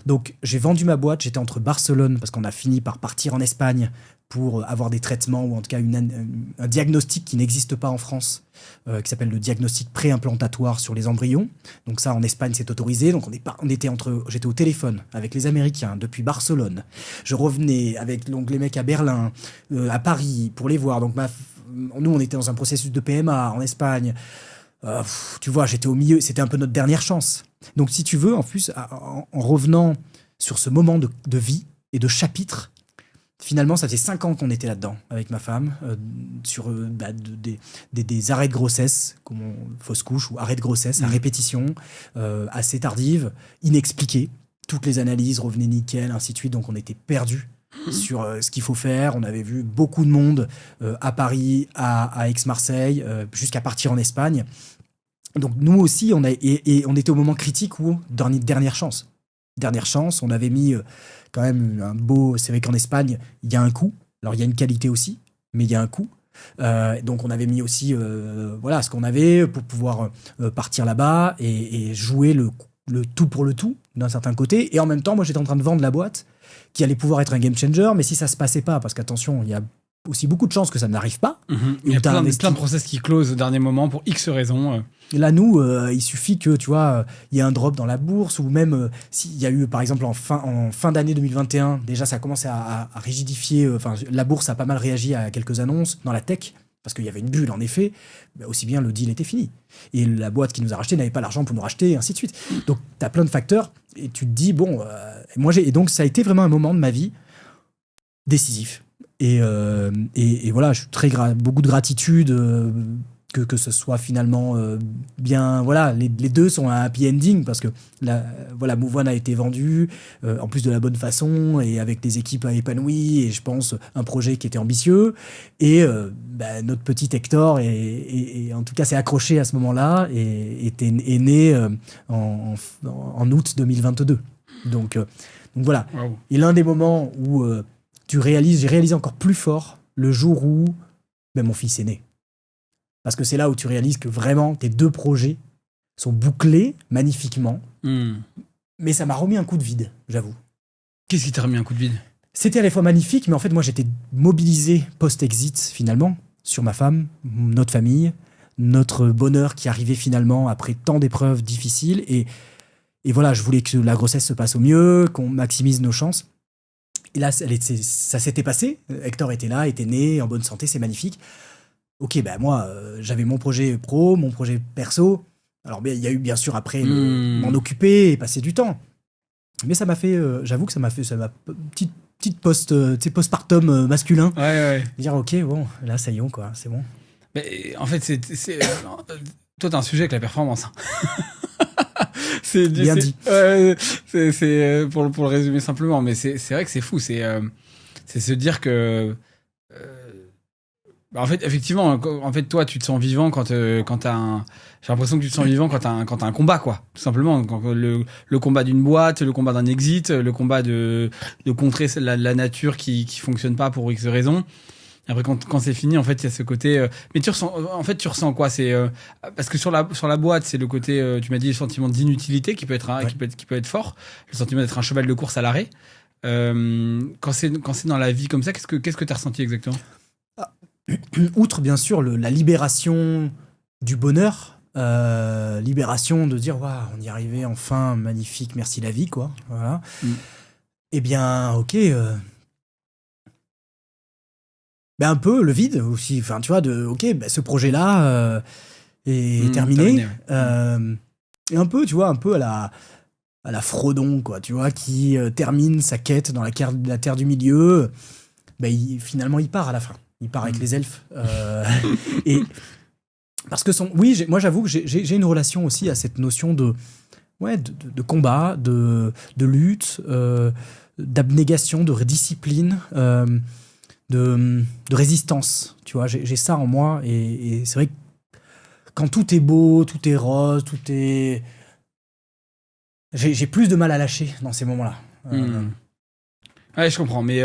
Donc j'ai vendu ma boîte, j'étais entre Barcelone, parce qu'on a fini par partir en Espagne pour avoir des traitements, ou en tout cas un diagnostic qui n'existe pas en France, qui s'appelle le diagnostic préimplantatoire sur les embryons. Donc ça, en Espagne, c'est autorisé. Donc j'étais au téléphone avec les Américains depuis Barcelone. Je revenais avec les mecs à Berlin, à Paris, pour les voir. Donc nous, on était dans un processus de PMA en Espagne. Tu vois, j'étais au milieu. C'était un peu notre dernière chance. Donc si tu veux, en plus, en revenant sur ce moment de vie et de chapitre, finalement, ça faisait 5 ans qu'on était là-dedans avec ma femme, sur des arrêts de grossesse, comme fausse couche ou arrêt de grossesse à répétition, assez tardive, inexpliquée. Toutes les analyses revenaient nickel, ainsi de suite. Donc on était perdus sur ce qu'il faut faire. On avait vu beaucoup de monde à Paris, à Aix-Marseille, jusqu'à partir en Espagne. Donc nous aussi, on était au moment critique où, dernière chance, on avait mis quand même un beau... C'est vrai qu'en Espagne, il y a un coût. Alors, il y a une qualité aussi, mais il y a un coût. Donc, on avait mis aussi ce qu'on avait pour pouvoir partir là-bas et jouer le tout pour le tout, d'un certain côté. Et en même temps, moi, j'étais en train de vendre la boîte qui allait pouvoir être un game changer, mais si ça se passait pas, parce qu'attention, il y a aussi beaucoup de chances que ça n'arrive pas. Il y a plein de process qui closent au dernier moment pour X raisons. Et là, nous, il suffit que, tu vois, il y ait un drop dans la bourse, ou même s'il y a eu, par exemple, en fin d'année 2021, déjà, ça a commencé à rigidifier. La bourse a pas mal réagi à quelques annonces dans la tech, parce qu'il y avait une bulle en effet, aussi bien le deal était fini. Et la boîte qui nous a racheté n'avait pas l'argent pour nous racheter, et ainsi de suite. Donc tu as plein de facteurs, et tu te dis, et donc ça a été vraiment un moment de ma vie décisif. Et voilà, je suis beaucoup de gratitude que ce soit finalement bien. Voilà, les deux sont un happy ending parce que Move One a été vendu en plus de la bonne façon et avec des équipes épanouies et je pense un projet qui était ambitieux. Et notre petit Hector et en tout cas s'est accroché à ce moment-là et est né en août 2022. Donc voilà. Wow. Et l'un des moments où j'ai réalisé encore plus fort le jour où mon fils est né. Parce que c'est là où tu réalises que vraiment tes deux projets sont bouclés magnifiquement. Mais ça m'a remis un coup de vide, j'avoue. Qu'est-ce qui t'a remis un coup de vide ? C'était à la fois magnifique, mais en fait, moi, j'étais mobilisé post-exit, finalement, sur ma femme, notre famille, notre bonheur qui arrivait finalement après tant d'épreuves difficiles. Et voilà, je voulais que la grossesse se passe au mieux, qu'on maximise nos chances. Et là, ça s'était passé. Hector était là, était né, en bonne santé, c'est magnifique. Ok, moi, j'avais mon projet pro, mon projet perso. Alors, il y a eu bien sûr après m'en occuper et passer du temps. Mais ça m'a fait, j'avoue que ça m'a petite postpartum masculin. Ouais. Dire, ok, bon, là, ça y est, quoi, c'est bon. Mais en fait, toi, t'as un sujet avec la performance. C'est bien dit. C'est pour le résumer simplement, mais c'est vrai que c'est fou. C'est se dire que. En fait, effectivement, en fait, toi, tu te sens vivant quand t'as un. J'ai l'impression que tu te sens vivant quand t'as un combat, quoi. Tout simplement, quand le combat d'une boîte, le combat d'un exit, le combat de contrer la nature qui fonctionne pas pour X raisons. Après, quand c'est fini, en fait, il y a ce côté. Mais tu ressens quoi ? C'est parce que sur la boîte, c'est le côté. Tu m'as dit le sentiment d'inutilité qui peut être qui peut être fort. Le sentiment d'être un cheval de course à l'arrêt. Quand c'est dans la vie comme ça, qu'est-ce que t'as ressenti exactement ? Outre bien sûr la libération du bonheur, libération de dire waouh, on y arrivait enfin, magnifique, merci la vie, quoi. Voilà. Eh bien, ok. Un peu le vide aussi. Enfin, tu vois, ce projet-là est terminé. Et un peu, tu vois, à la Frodon, quoi. Tu vois, qui termine sa quête dans la terre du milieu. Finalement, il part à la fin. Il part avec les elfes. Et parce que moi j'avoue que j'ai une relation aussi à cette notion de combat, de lutte, d'abnégation, de discipline, de résistance. Tu vois, j'ai ça en moi et c'est vrai que quand tout est beau, tout est rose, tout est... J'ai plus de mal à lâcher dans ces moments-là. Ouais, je comprends, mais...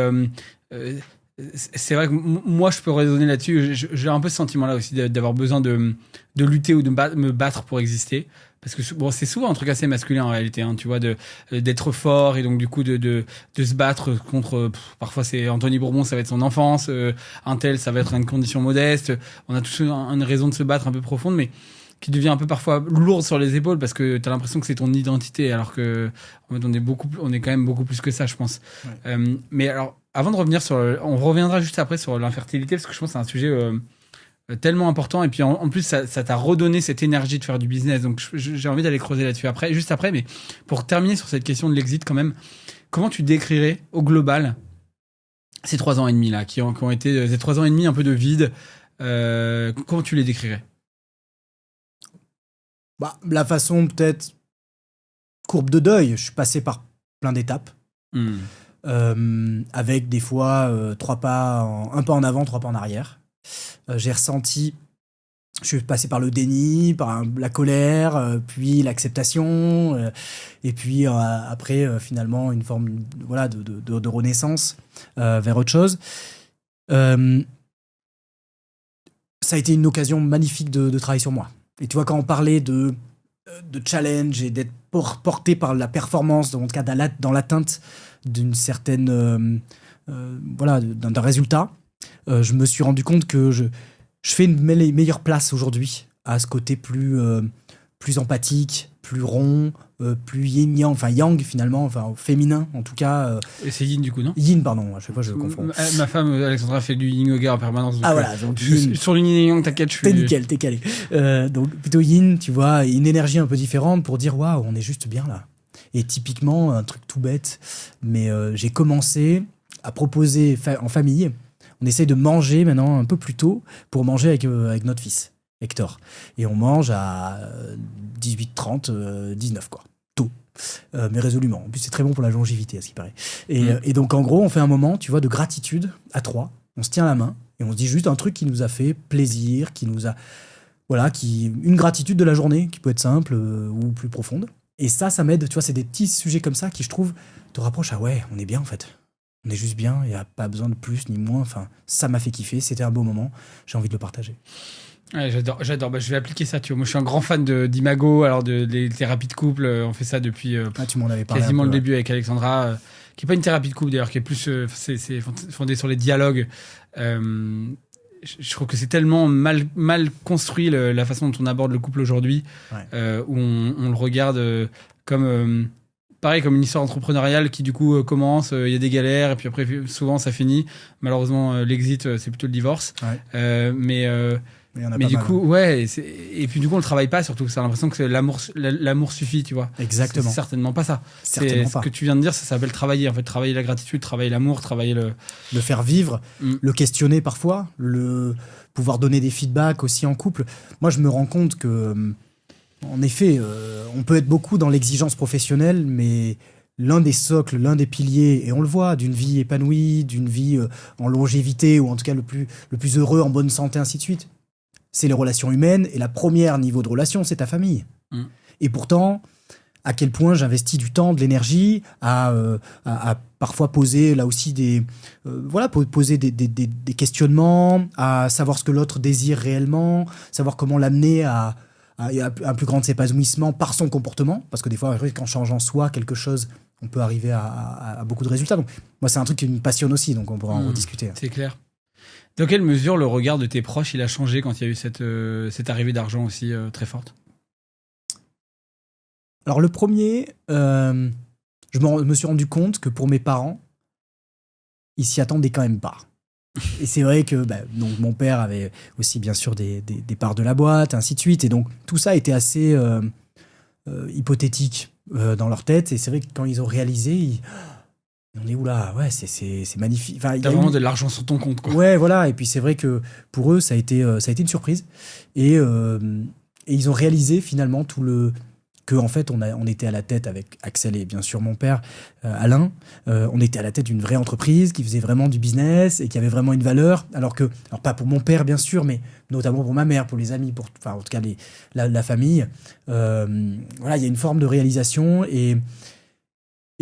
c'est vrai que moi je peux raisonner là-dessus. J'ai un peu ce sentiment-là aussi d'avoir besoin de lutter ou de me battre pour exister, parce que c'est souvent un truc assez masculin en réalité, hein, tu vois, d'être fort et donc du coup de se battre contre. Parfois c'est Anthony Bourbon, ça va être son enfance, un tel ça va être une condition modeste. On a tous une raison de se battre un peu profonde, mais qui devient un peu parfois lourde sur les épaules parce que t'as l'impression que c'est ton identité, alors que en fait, on est quand même beaucoup plus que ça, je pense. Ouais. Mais alors, avant de revenir on reviendra juste après sur l'infertilité, parce que je pense que c'est un sujet tellement important, et puis en plus ça t'a redonné cette énergie de faire du business, donc j'ai envie d'aller creuser là-dessus juste après, mais pour terminer sur cette question de l'exit quand même, comment tu décrirais au global ces 3 ans et demi là, qui ont été ces 3 ans et demi un peu de vide, comment tu les décrirais? La façon peut-être courbe de deuil, je suis passé par plein d'étapes. Avec des fois 3 pas, un pas en avant, 3 pas en arrière. J'ai ressenti, je suis passé par le déni, par la colère, puis l'acceptation, et puis après finalement une forme de renaissance vers autre chose. Ça a été une occasion magnifique de travailler sur moi. Et tu vois, quand on parlait de challenge et d'être porté par la performance, en tout cas dans l'atteinte d'une certaine d'un résultat, je me suis rendu compte que je fais une meilleure place aujourd'hui à ce côté plus plus empathique, plus rond, plus yin-yang, enfin yang finalement, enfin féminin en tout cas. Et c'est yin du coup, non? Yin, pardon, à chaque fois je confonds. Ma femme, Alexandra, fait du yin yoga en permanence. Donc, Voilà, donc yin. sur le yin et yang, t'inquiète, je suis... T'es nickel, t'es calé. Donc plutôt yin, tu vois, une énergie un peu différente pour dire waouh, on est juste bien là. Et typiquement, un truc tout bête, mais j'ai commencé à proposer en famille, on essaye de manger maintenant un peu plus tôt pour manger avec notre fils, Hector. Et on mange à 18h30, 19 quoi. Tôt. Mais résolument. En plus, c'est très bon pour la longévité, à ce qui paraît. Et donc, en gros, on fait un moment, tu vois, de gratitude à 3. On se tient la main et on se dit juste un truc qui nous a fait plaisir, qui nous a... Voilà, une gratitude de la journée, qui peut être simple ou plus profonde. Et ça m'aide, tu vois, c'est des petits sujets comme ça qui, je trouve, te rapprochent. Ah ouais, on est bien, en fait. On est juste bien, il n'y a pas besoin de plus ni moins. Enfin, ça m'a fait kiffer, c'était un beau moment. J'ai envie de le partager. Ouais, j'adore. Bah, je vais appliquer ça, tu vois. Moi, je suis un grand fan d'Imago, alors des thérapies de couple. On fait ça depuis tu m'en avais parlé quasiment un peu, le début avec Alexandra, qui n'est pas une thérapie de couple d'ailleurs, qui est plus c'est fondé sur les dialogues. Je trouve que c'est tellement mal construit la façon dont on aborde le couple aujourd'hui, où on le regarde comme... pareil, comme une histoire entrepreneuriale qui du coup commence, il y a des galères, et puis après souvent ça finit. Malheureusement, l'exit, c'est plutôt le divorce. Ouais. Mais du coup, ouais, et puis du coup on le travaille pas, surtout que ça a l'impression que l'amour suffit, tu vois. Exactement. C'est certainement pas ça. Certainement ce que tu viens de dire, ça s'appelle travailler. En fait, travailler la gratitude, travailler l'amour, travailler le faire vivre, le questionner parfois, le pouvoir donner des feedbacks aussi en couple. Moi, je me rends compte que, en effet, on peut être beaucoup dans l'exigence professionnelle, mais l'un des socles, l'un des piliers, et on le voit, d'une vie épanouie, d'une vie en longévité, ou en tout cas le plus heureux, en bonne santé, ainsi de suite, c'est les relations humaines, et la première niveau de relation, c'est ta famille. Et pourtant, à quel point j'investis du temps, de l'énergie à parfois poser là aussi poser des questionnements, à savoir ce que l'autre désire réellement, savoir comment l'amener à un plus grand épanouissement par son comportement, parce que des fois, quand change en soi quelque chose, on peut arriver à beaucoup de résultats. Donc, moi, c'est un truc qui me passionne aussi, donc on pourra en rediscuter. C'est clair. Dans quelle mesure le regard de tes proches, il a changé quand il y a eu cette arrivée d'argent aussi très forte? Alors, le premier, je me suis rendu compte que pour mes parents, ils s'y attendaient quand même pas. Et c'est vrai que donc mon père avait aussi bien sûr des parts de la boîte, ainsi de suite. Et donc tout ça était assez hypothétique dans leur tête. Et c'est vrai que quand ils ont réalisé, on est oula, ouais, c'est magnifique. Enfin, t'as vraiment de l'argent sur ton compte, quoi. Ouais, voilà. Et puis c'est vrai que pour eux, ça a été une surprise. Et ils ont réalisé finalement en fait, on était à la tête avec Axel et bien sûr mon père, Alain. On était à la tête d'une vraie entreprise qui faisait vraiment du business et qui avait vraiment une valeur. Alors pas pour mon père, bien sûr, mais notamment pour ma mère, pour les amis, en tout cas la famille. Voilà, il y a une forme de réalisation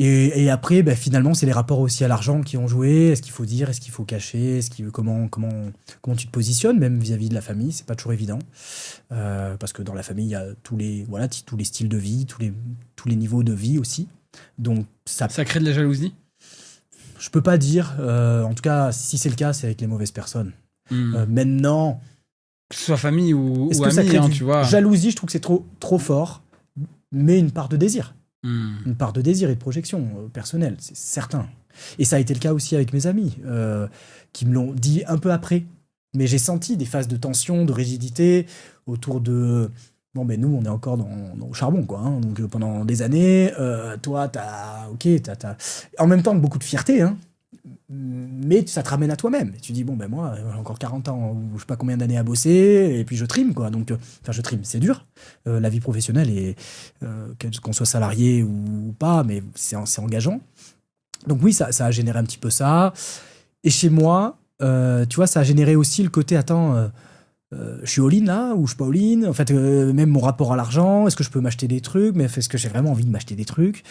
et après, finalement, c'est les rapports aussi à l'argent qui ont joué. Est-ce qu'il faut dire, est-ce qu'il faut cacher, comment tu te positionnes, même vis-à-vis de la famille, c'est pas toujours évident. Parce que dans la famille, il y a tous les styles de vie, tous les niveaux de vie aussi. Donc ça crée de la jalousie? Je peux pas dire. En tout cas, si c'est le cas, c'est avec les mauvaises personnes. Maintenant, que ce soit famille ou amis, tu vois. Jalousie, je trouve que c'est trop fort, mais une part de désir. Une part de désir et de projection personnelle, c'est certain. Et ça a été le cas aussi avec mes amis, qui me l'ont dit un peu après. Mais j'ai senti des phases de tension, de rigidité autour de... Bon, nous, on est encore au charbon, quoi. Hein. Donc, pendant des années, toi, t'as... En même temps, beaucoup de fierté, hein. Mais ça te ramène à toi-même. Et tu dis, moi, j'ai encore 40 ans, ou je sais pas combien d'années à bosser, et puis je trime, quoi. Donc, je trime, c'est dur. La vie professionnelle, et qu'on soit salarié ou pas, mais c'est engageant. Donc oui, ça a généré un petit peu ça. Et chez moi, tu vois, ça a généré aussi le côté, je suis all-in là, ou je suis pas all-in. En fait, même mon rapport à l'argent, est-ce que je peux m'acheter des trucs, mais est-ce que j'ai vraiment envie de m'acheter des trucs?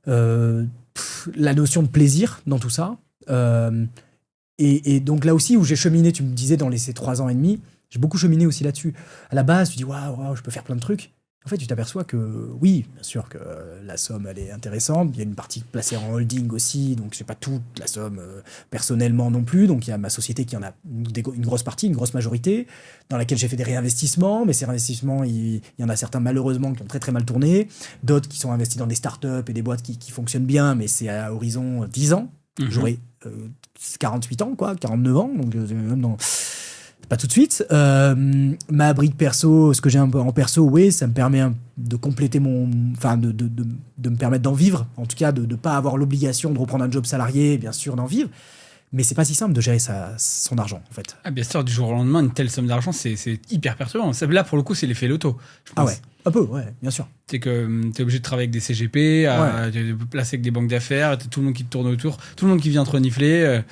La notion de plaisir dans tout ça. Et donc là aussi où j'ai cheminé, tu me disais dans ces 3 ans et demi, j'ai beaucoup cheminé aussi là-dessus. À la base, tu dis waouh, je peux faire plein de trucs. En fait, tu t'aperçois que, oui, bien sûr que la somme, elle est intéressante. Il y a une partie placée en holding aussi, donc j'ai pas toute la somme personnellement non plus. Donc il y a ma société qui en a une grosse partie, une grosse majorité, dans laquelle j'ai fait des réinvestissements. Mais ces réinvestissements, il y en a certains malheureusement qui ont très très mal tourné. D'autres qui sont investis dans des startups et des boîtes qui fonctionnent bien, mais c'est à horizon 10 ans. J'aurai 48 ans, quoi, 49 ans. Donc même dans... Pas tout de suite. Ma brique perso, ce que j'ai un peu en perso, oui, ça me permet de compléter enfin, de me permettre d'en vivre. En tout cas, de ne pas avoir l'obligation de reprendre un job salarié, bien sûr, d'en vivre. Mais c'est pas si simple de gérer son argent, en fait. Ah, bien sûr, du jour au lendemain, une telle somme d'argent, c'est hyper perturbant. Là, pour le coup, c'est l'effet loto. Je pense. Ah ouais, un peu, ouais, bien sûr. C'est que tu es obligé de travailler avec des CGP, de placer avec des banques d'affaires, tout le monde qui te tourne autour, tout le monde qui vient te renifler.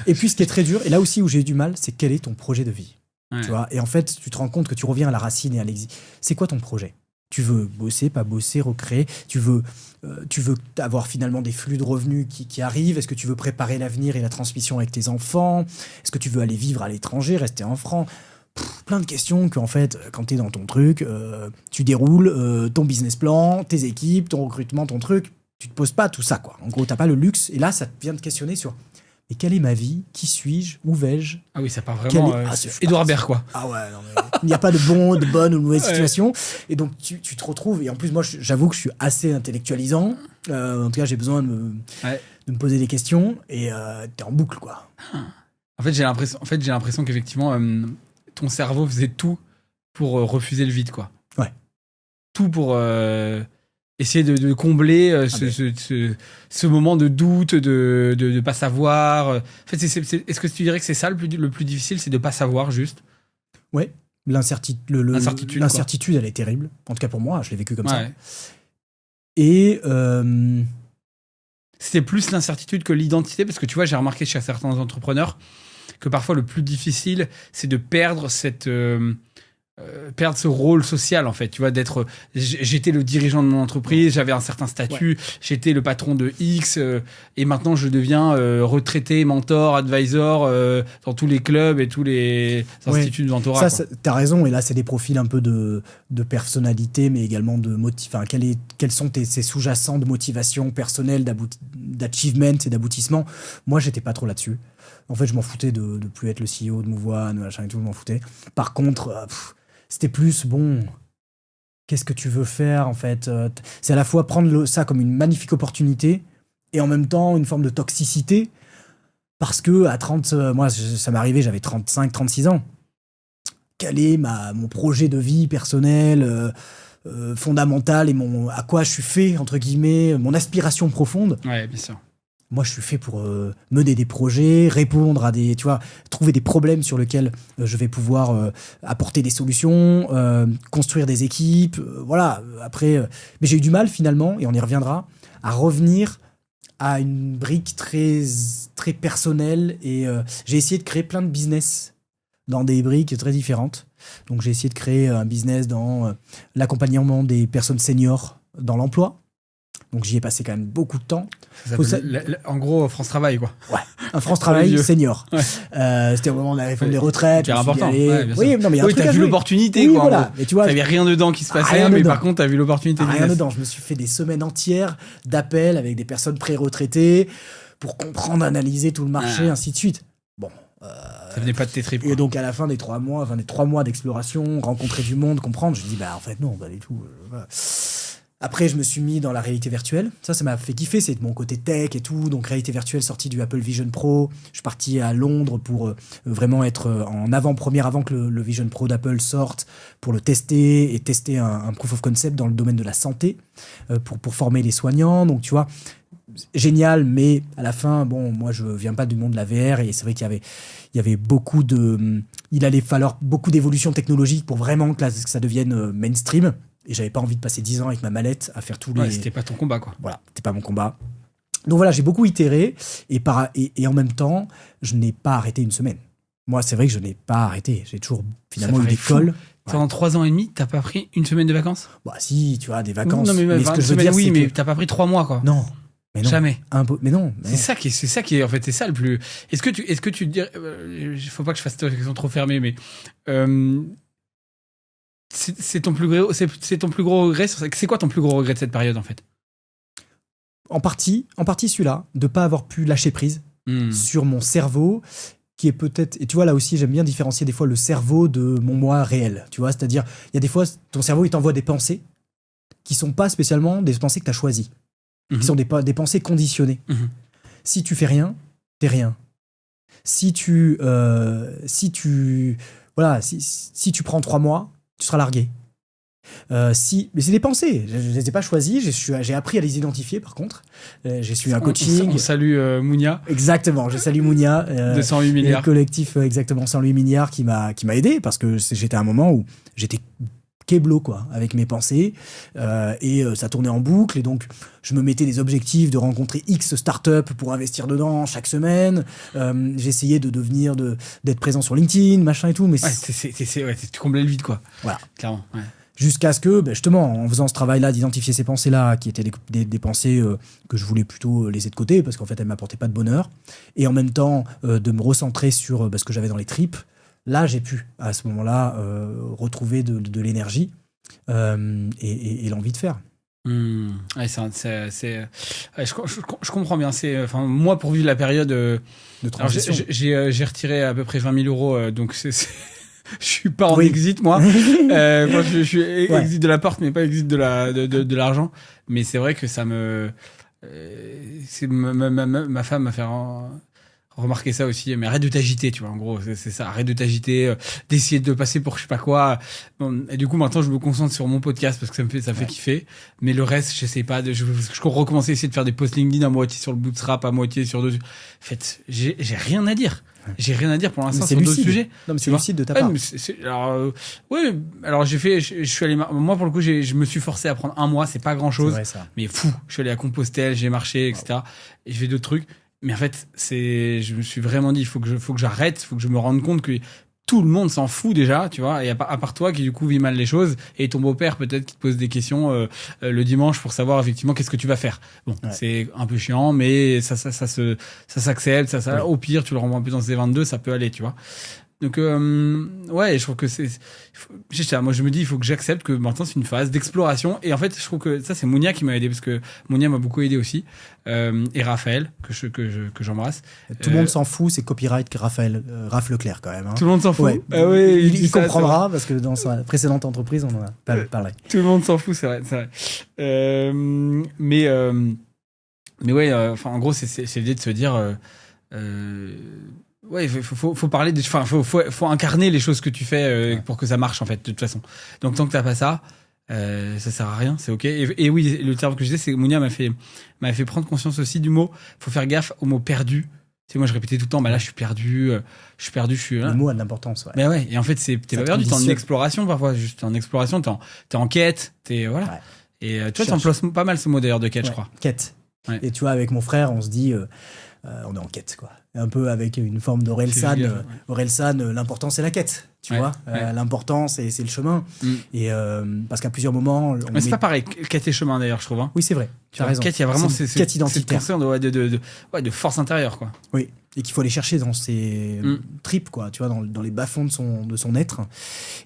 Et puis, ce qui est très dur, et là aussi où j'ai eu du mal, c'est quel est ton projet de vie. Ouais. Tu vois, et en fait, tu te rends compte que tu reviens à la racine et à l'exil. C'est quoi ton projet ? Tu veux bosser, pas bosser, recréer. Tu veux avoir finalement des flux de revenus qui arrivent. Est-ce que tu veux préparer l'avenir et la transmission avec tes enfants ? Est-ce que tu veux aller vivre à l'étranger, rester en France ? Plein de questions qu'en fait, quand tu es dans ton truc, tu déroules ton business plan, tes équipes, ton recrutement, ton truc. Tu te poses pas tout ça, quoi. En gros, t'as pas le luxe. Et là, ça vient te questionner sur... Mais quelle est ma vie ? Qui suis-je ? Où vais-je ? Ah oui, ça part vraiment Édouard Baird, quoi. Ah ouais, non, mais il n'y a pas de bonne ou de mauvaise situation. Et donc, tu te retrouves. Et en plus, moi, j'avoue que je suis assez intellectualisant. En tout cas, j'ai besoin de me poser des questions. Et t'es en boucle, quoi. En fait, j'ai l'impression qu'effectivement, ton cerveau faisait tout pour refuser le vide, quoi. Ouais. Tout pour... essayer de combler ce moment de doute, de pas savoir. En fait, est-ce que tu dirais que c'est ça le plus difficile, c'est de pas savoir juste ? Ouais, l'incertitude, elle est terrible. En tout cas pour moi, je l'ai vécu comme ça. Et c'était plus l'incertitude que l'identité, parce que tu vois, j'ai remarqué chez certains entrepreneurs que parfois le plus difficile, c'est de perdre perdre ce rôle social, en fait, tu vois, j'étais le dirigeant de mon entreprise, j'avais un certain statut, j'étais le patron de X, et maintenant je deviens retraité, mentor, advisor dans tous les clubs et tous les instituts de mentorat. Ça, t'as raison, et là c'est des profils un peu de personnalité, mais également de quels sont ces sous-jacents de motivation personnelle, d'achievement et d'aboutissement. Moi, j'étais pas trop là-dessus. En fait, je m'en foutais de plus être le CEO de Move One, machin et tout, je m'en foutais. Par contre, c'était plus, qu'est-ce que tu veux faire, en fait ? C'est à la fois prendre ça comme une magnifique opportunité et en même temps une forme de toxicité, parce que à 30, moi, ça m'est arrivé, j'avais 35, 36 ans. Quel est mon projet de vie personnel, fondamental, et à quoi je suis fait, entre guillemets, mon aspiration profonde ? Ouais, bien sûr. Moi, je suis fait pour mener des projets, répondre à trouver des problèmes sur lesquels je vais pouvoir apporter des solutions, construire des équipes, voilà. Après, mais j'ai eu du mal finalement, et on y reviendra, à revenir à une brique très, très personnelle, et j'ai essayé de créer plein de business dans des briques très différentes. Donc, j'ai essayé de créer un business dans l'accompagnement des personnes seniors dans l'emploi. Donc j'y ai passé quand même beaucoup de temps. En gros, France Travail, quoi. Ouais, un France Travail senior. Ouais. C'était au moment de la réforme des retraites. C'est important. Oui, non, mais t'as vu l'opportunité, quoi. Voilà. Mais tu vois, t'avais rien dedans qui se passait, mais par contre, t'as vu l'opportunité. Rien dedans. Je me suis fait des semaines entières d'appels avec des personnes pré-retraitées pour comprendre, analyser tout le marché, ainsi de suite. Bon. Ça venait pas de tes tripes. Et donc à la fin des 3 mois d'exploration, rencontrer du monde, comprendre, je me dis en fait non, pas du tout. Voilà. Après, je me suis mis dans la réalité virtuelle. Ça m'a fait kiffer. C'est de mon côté tech et tout. Donc, réalité virtuelle sortie du Apple Vision Pro. Je suis parti à Londres pour vraiment être en avant-première avant que le Vision Pro d'Apple sorte, pour le tester et tester un proof of concept dans le domaine de la santé pour former les soignants. Donc, tu vois, génial. Mais à la fin, moi, je viens pas du monde de la VR, et c'est vrai qu'il y avait beaucoup il allait falloir beaucoup d'évolution technologique pour vraiment que ça devienne mainstream. Et j'avais pas envie de passer 10 ans avec ma mallette à faire tous les... C'était pas ton combat, quoi. Voilà, c'était pas mon combat. Donc voilà, j'ai beaucoup itéré, et en même temps, je n'ai pas arrêté une semaine. Moi, c'est vrai que je n'ai pas arrêté. J'ai toujours finalement eu des cols. Pendant 3 ans et demi, t'as pas pris une semaine de vacances ? Bah si, tu vois, des vacances. Non, mais ce que je veux dire, oui, mais t'as pas pris 3 mois, quoi. Non. Mais non. Jamais. Mais non. C'est ça qui est, en fait, c'est ça le plus... Est-ce que tu dirais... faut pas que je fasse cette question trop fermée, mais... c'est ton plus gros, c'est ton plus gros regret. C'est quoi ton plus gros regret de cette période en fait? En partie celui-là, de pas avoir pu lâcher prise sur mon cerveau, qui est peut-être... Et tu vois, là aussi, j'aime bien différencier des fois le cerveau de mon moi réel. Tu vois, c'est-à-dire, il y a des fois, ton cerveau, il t'envoie des pensées qui sont pas spécialement des pensées que tu as choisies, qui sont des pensées conditionnées. Si tu fais rien, t'es rien. Si tu prends 3 mois, tu seras largué. Mais c'est des pensées, je ne les ai pas choisies, j'ai appris à les identifier par contre. J'ai suivi un coaching. On salue Mounia. Exactement, je salue Mounia. De 108 milliards. Le collectif exactement 108 milliards qui m'a aidé parce que j'étais à un moment où j'étais kéblo quoi, avec mes pensées et ça tournait en boucle et donc je me mettais des objectifs de rencontrer X startups pour investir dedans chaque semaine. J'essayais d'être présent sur LinkedIn, machin et tout. Mais tu comblais le vide quoi. Voilà. Clairement. Ouais. Jusqu'à ce que, justement, en faisant ce travail-là, d'identifier ces pensées-là, qui étaient des pensées que je voulais plutôt laisser de côté, parce qu'en fait, elles ne m'apportaient pas de bonheur, et en même temps, de me recentrer sur ce que j'avais dans les tripes, là, j'ai pu, à ce moment-là, retrouver de l'énergie et l'envie de faire. Ouais, je comprends bien. Moi, pour vivre la période de transition, j'ai retiré à peu près 20 000 euros, donc je suis pas en exit moi. Moi je suis exit de la porte mais pas exit de l'argent. Mais c'est vrai que ça me ma femme m'a fait remarquer ça aussi. Mais arrête de t'agiter, tu vois. En gros, c'est ça. Arrête de t'agiter, d'essayer de passer pour je sais pas quoi. Bon, et du coup maintenant je me concentre sur mon podcast parce que ça me fait kiffer. Mais le reste, j'essaie pas je recommencer à essayer de faire des posts LinkedIn à moitié sur le bootstrap, à moitié sur deux. En fait, j'ai rien à dire. J'ai rien à dire pour l'instant sur d'autres sujets. Non, mais c'est lucide de ta part. Alors je suis allé, moi pour le coup, je me suis forcé à prendre 1 mois, c'est pas grand chose. C'est vrai, ça. Mais fou, je suis allé à Compostelle, j'ai marché, etc. Wow. Et je fais d'autres trucs. Mais en fait, je me suis vraiment dit, il faut que j'arrête, il faut que je me rende compte que tout le monde s'en fout déjà, tu vois, et à part toi qui du coup vit mal les choses, et ton beau-père peut-être qui te pose des questions le dimanche pour savoir effectivement qu'est-ce que tu vas faire. Bon, c'est un peu chiant, mais ça s'accepte, oui. Au pire tu le renvoies un peu dans ces 22, ça peut aller, tu vois. Donc je trouve que moi je me dis il faut que j'accepte que maintenant c'est une phase d'exploration et en fait je trouve que ça c'est Mounia qui m'a aidé parce que Mounia m'a beaucoup aidé aussi et Raphaël que j'embrasse. Tout le monde s'en fout, c'est copyright que Raph Leclerc quand même. Hein. Tout le monde s'en fout. Ouais. Ah ouais, il comprendra parce que dans sa précédente entreprise on en a parlé. Tout le monde s'en fout, c'est vrai. Mais ouais, en gros c'est l'idée de se dire. Ouais, faut parler faut incarner les choses que tu fais pour que ça marche en fait de toute façon. Donc tant que t'as pas ça, ça sert à rien, c'est ok. Et oui, le terme que je disais, c'est que Mounia m'a fait prendre conscience aussi du mot. Faut faire gaffe au mot perdu. Tu sais, moi je répétais tout le temps, là je suis perdu, Le mot a de l'importance, ouais. Mais ouais, et en fait t'es pas perdu, t'es en exploration parfois, juste en exploration, t'es en quête, voilà. Ouais. Et toi t'emploies pas mal ce mot d'ailleurs de quête, je crois. Quête. Ouais. Et tu vois, avec mon frère, on se dit, on est en quête, quoi. Un peu avec une forme d'Orelsan. Orelsan, l'important c'est la quête, tu vois. L'important c'est le chemin. Et parce qu'à plusieurs moments. Mais c'est pas pareil, quête et chemin d'ailleurs, je trouve. Hein. Oui, c'est vrai. Tu as raison. Quête, il y a vraiment quête identitaire. Cette concern de force intérieure, quoi. Oui. Et qu'il faut aller chercher dans ses tripes, quoi, tu vois, dans les bas-fonds de son être.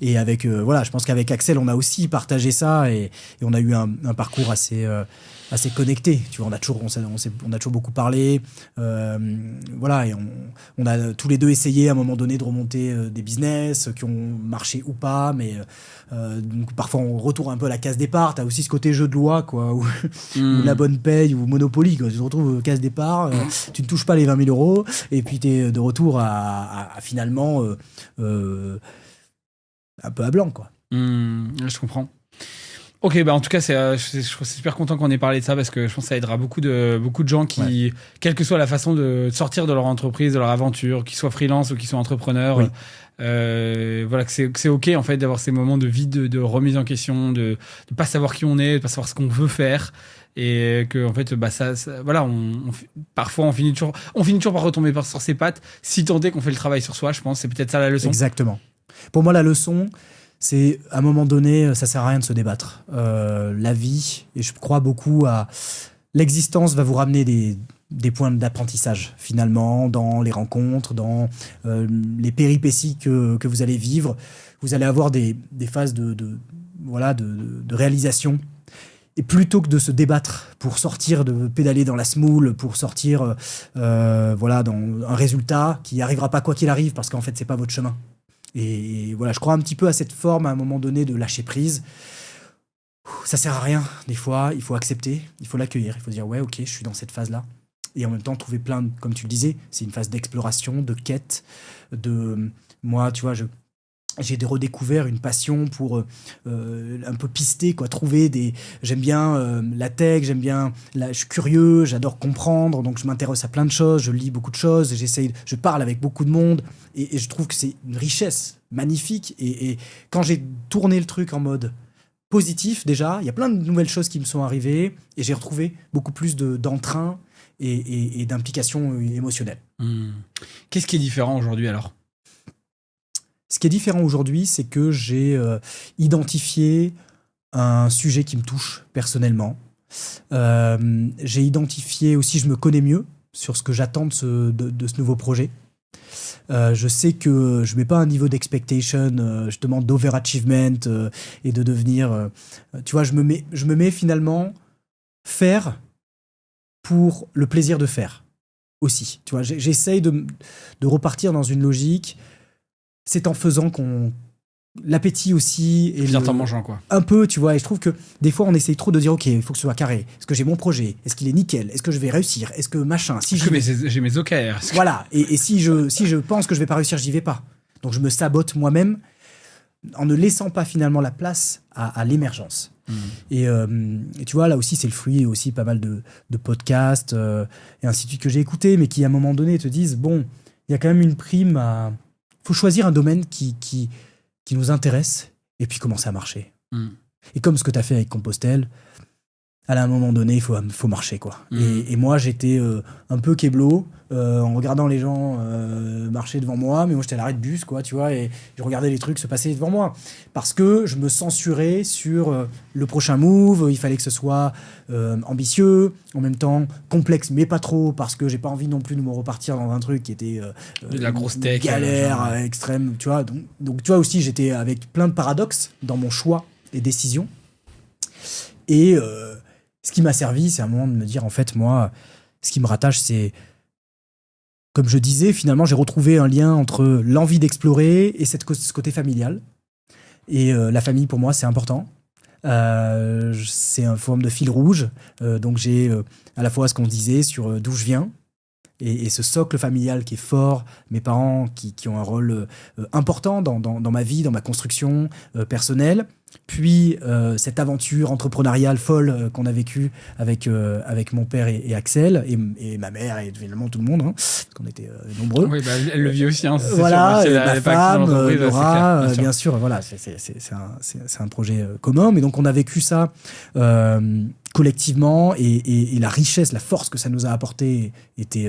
Et avec, je pense qu'avec Axel, on a aussi partagé ça et on a eu un parcours assez connecté. Tu vois, on a toujours beaucoup parlé. Et on a tous les deux essayé à un moment donné de remonter des business qui ont marché ou pas, mais donc parfois on retourne un peu à la case départ. T'as aussi ce côté jeu de loi, quoi, ou la bonne paye ou Monopoly, quoi. Tu te retrouves case départ, tu ne touches pas les 20 000 euros, et puis t'es de retour à finalement un peu à blanc, quoi. Je comprends. Ok, en tout cas, je suis super content qu'on ait parlé de ça parce que je pense que ça aidera beaucoup de gens qui, quelle que soit la façon de sortir de leur entreprise, de leur aventure, qu'ils soient freelance ou qu'ils soient entrepreneurs, que c'est ok en fait d'avoir ces moments de vide, de remise en question, de pas savoir qui on est, de pas savoir ce qu'on veut faire. Et que en fait parfois on finit toujours par retomber sur ses pattes si tant est qu'on fait le travail sur soi. Je pense c'est peut-être ça la leçon. Exactement. Pour moi la leçon c'est à un moment donné ça sert à rien de se débattre. La vie, et je crois beaucoup à l'existence, va vous ramener des points d'apprentissage, finalement, dans les rencontres, dans les péripéties que vous allez vivre. Vous allez avoir des phases de réalisation. Et plutôt que de se débattre pour sortir, de pédaler dans la semoule, pour sortir dans un résultat qui n'arrivera pas quoi qu'il arrive, parce qu'en fait, c'est pas votre chemin. Et voilà, je crois un petit peu à cette forme, à un moment donné, de lâcher prise. Ça sert à rien, des fois, il faut accepter, il faut l'accueillir, il faut dire, ouais, ok, je suis dans cette phase-là. Et en même temps, trouver comme tu le disais, c'est une phase d'exploration, de quête, moi, tu vois, j'ai redécouvert une passion pour un peu pister, quoi, j'aime bien la tech, je suis curieux, j'adore comprendre, donc je m'intéresse à plein de choses, je lis beaucoup de choses, je parle avec beaucoup de monde, et je trouve que c'est une richesse magnifique, et quand j'ai tourné le truc en mode positif, déjà, il y a plein de nouvelles choses qui me sont arrivées, et j'ai retrouvé beaucoup plus d'entrain et d'implication émotionnelle. Qu'est-ce qui est différent aujourd'hui, alors ? Ce qui est différent aujourd'hui, c'est que j'ai identifié un sujet qui me touche personnellement. J'ai identifié aussi, je me connais mieux sur ce que j'attends de ce nouveau projet. Je sais que je ne mets pas un niveau d'expectation, justement d'overachievement et de devenir... tu vois, je me mets finalement faire pour le plaisir de faire aussi. Tu vois, j'essaye de repartir dans une logique. C'est en faisant qu'on... L'appétit aussi... Et en mangeant, quoi. Un peu, tu vois. Et je trouve que des fois, on essaye trop de dire, OK, il faut que ce soit carré. Est-ce que j'ai mon projet ? Est-ce qu'il est nickel ? Est-ce que je vais réussir ? Est-ce que machin ? J'ai mes OKR. Voilà. Et si je pense que je vais pas réussir, j'y vais pas. Donc, je me sabote moi-même en ne laissant pas finalement la place à l'émergence. Et tu vois, là aussi, c'est le fruit aussi pas mal de podcasts et ainsi de suite que j'ai écoutés, mais qui, à un moment donné, te disent, bon, il y a quand même une prime à... faut choisir un domaine qui nous intéresse et puis commencer à marcher. Et comme ce que tu as fait avec Compostelle, à un moment donné, il faut marcher, quoi. Et moi, j'étais un peu kéblo en regardant les gens marcher devant moi, mais moi, j'étais à l'arrêt de bus, quoi, tu vois, et je regardais les trucs se passer devant moi. Parce que je me censurais sur le prochain move, il fallait que ce soit ambitieux, en même temps complexe, mais pas trop, parce que j'ai pas envie non plus de me repartir dans un truc qui était de la grosse tech, galère extrême, tu vois. Donc, tu vois, aussi, j'étais avec plein de paradoxes dans mon choix et décisions. Et... ce qui m'a servi, c'est un moment de me dire, en fait, moi, ce qui me rattache, c'est, comme je disais, finalement, j'ai retrouvé un lien entre l'envie d'explorer et ce côté familial. Et la famille, pour moi, c'est important. C'est une forme de fil rouge. Donc, j'ai à la fois ce qu'on disait sur d'où je viens et ce socle familial qui est fort, mes parents qui ont un rôle important dans ma vie, dans ma construction personnelle. Puis cette aventure entrepreneuriale folle qu'on a vécue avec mon père et Axel et ma mère et évidemment tout le monde, hein, parce qu'on était nombreux. Oui, bah, elle le vit aussi. Hein, voilà, sûr, ma femme, Laura, bien sûr. Voilà, c'est un projet commun. Mais donc on a vécu ça collectivement et la richesse, la force que ça nous a apporté était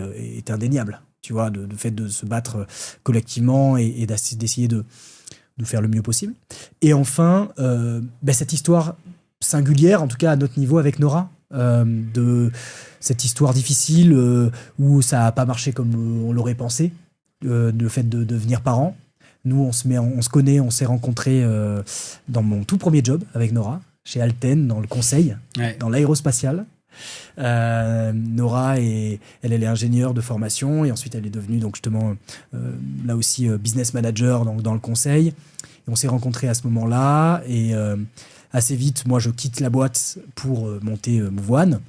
indéniable. Tu vois, de fait de se battre collectivement et d'essayer de faire le mieux possible. Et enfin, cette histoire singulière, en tout cas à notre niveau avec Nora, de cette histoire difficile où ça n'a pas marché comme on l'aurait pensé, le fait de devenir parent. Nous, on se connaît, on s'est rencontrés dans mon tout premier job avec Nora, chez Alten, dans le conseil, dans l'aérospatial. Nora elle est ingénieure de formation et ensuite elle est devenue donc justement là aussi business manager dans le conseil et on s'est rencontrés à ce moment-là et assez vite moi je quitte la boîte pour monter Move1.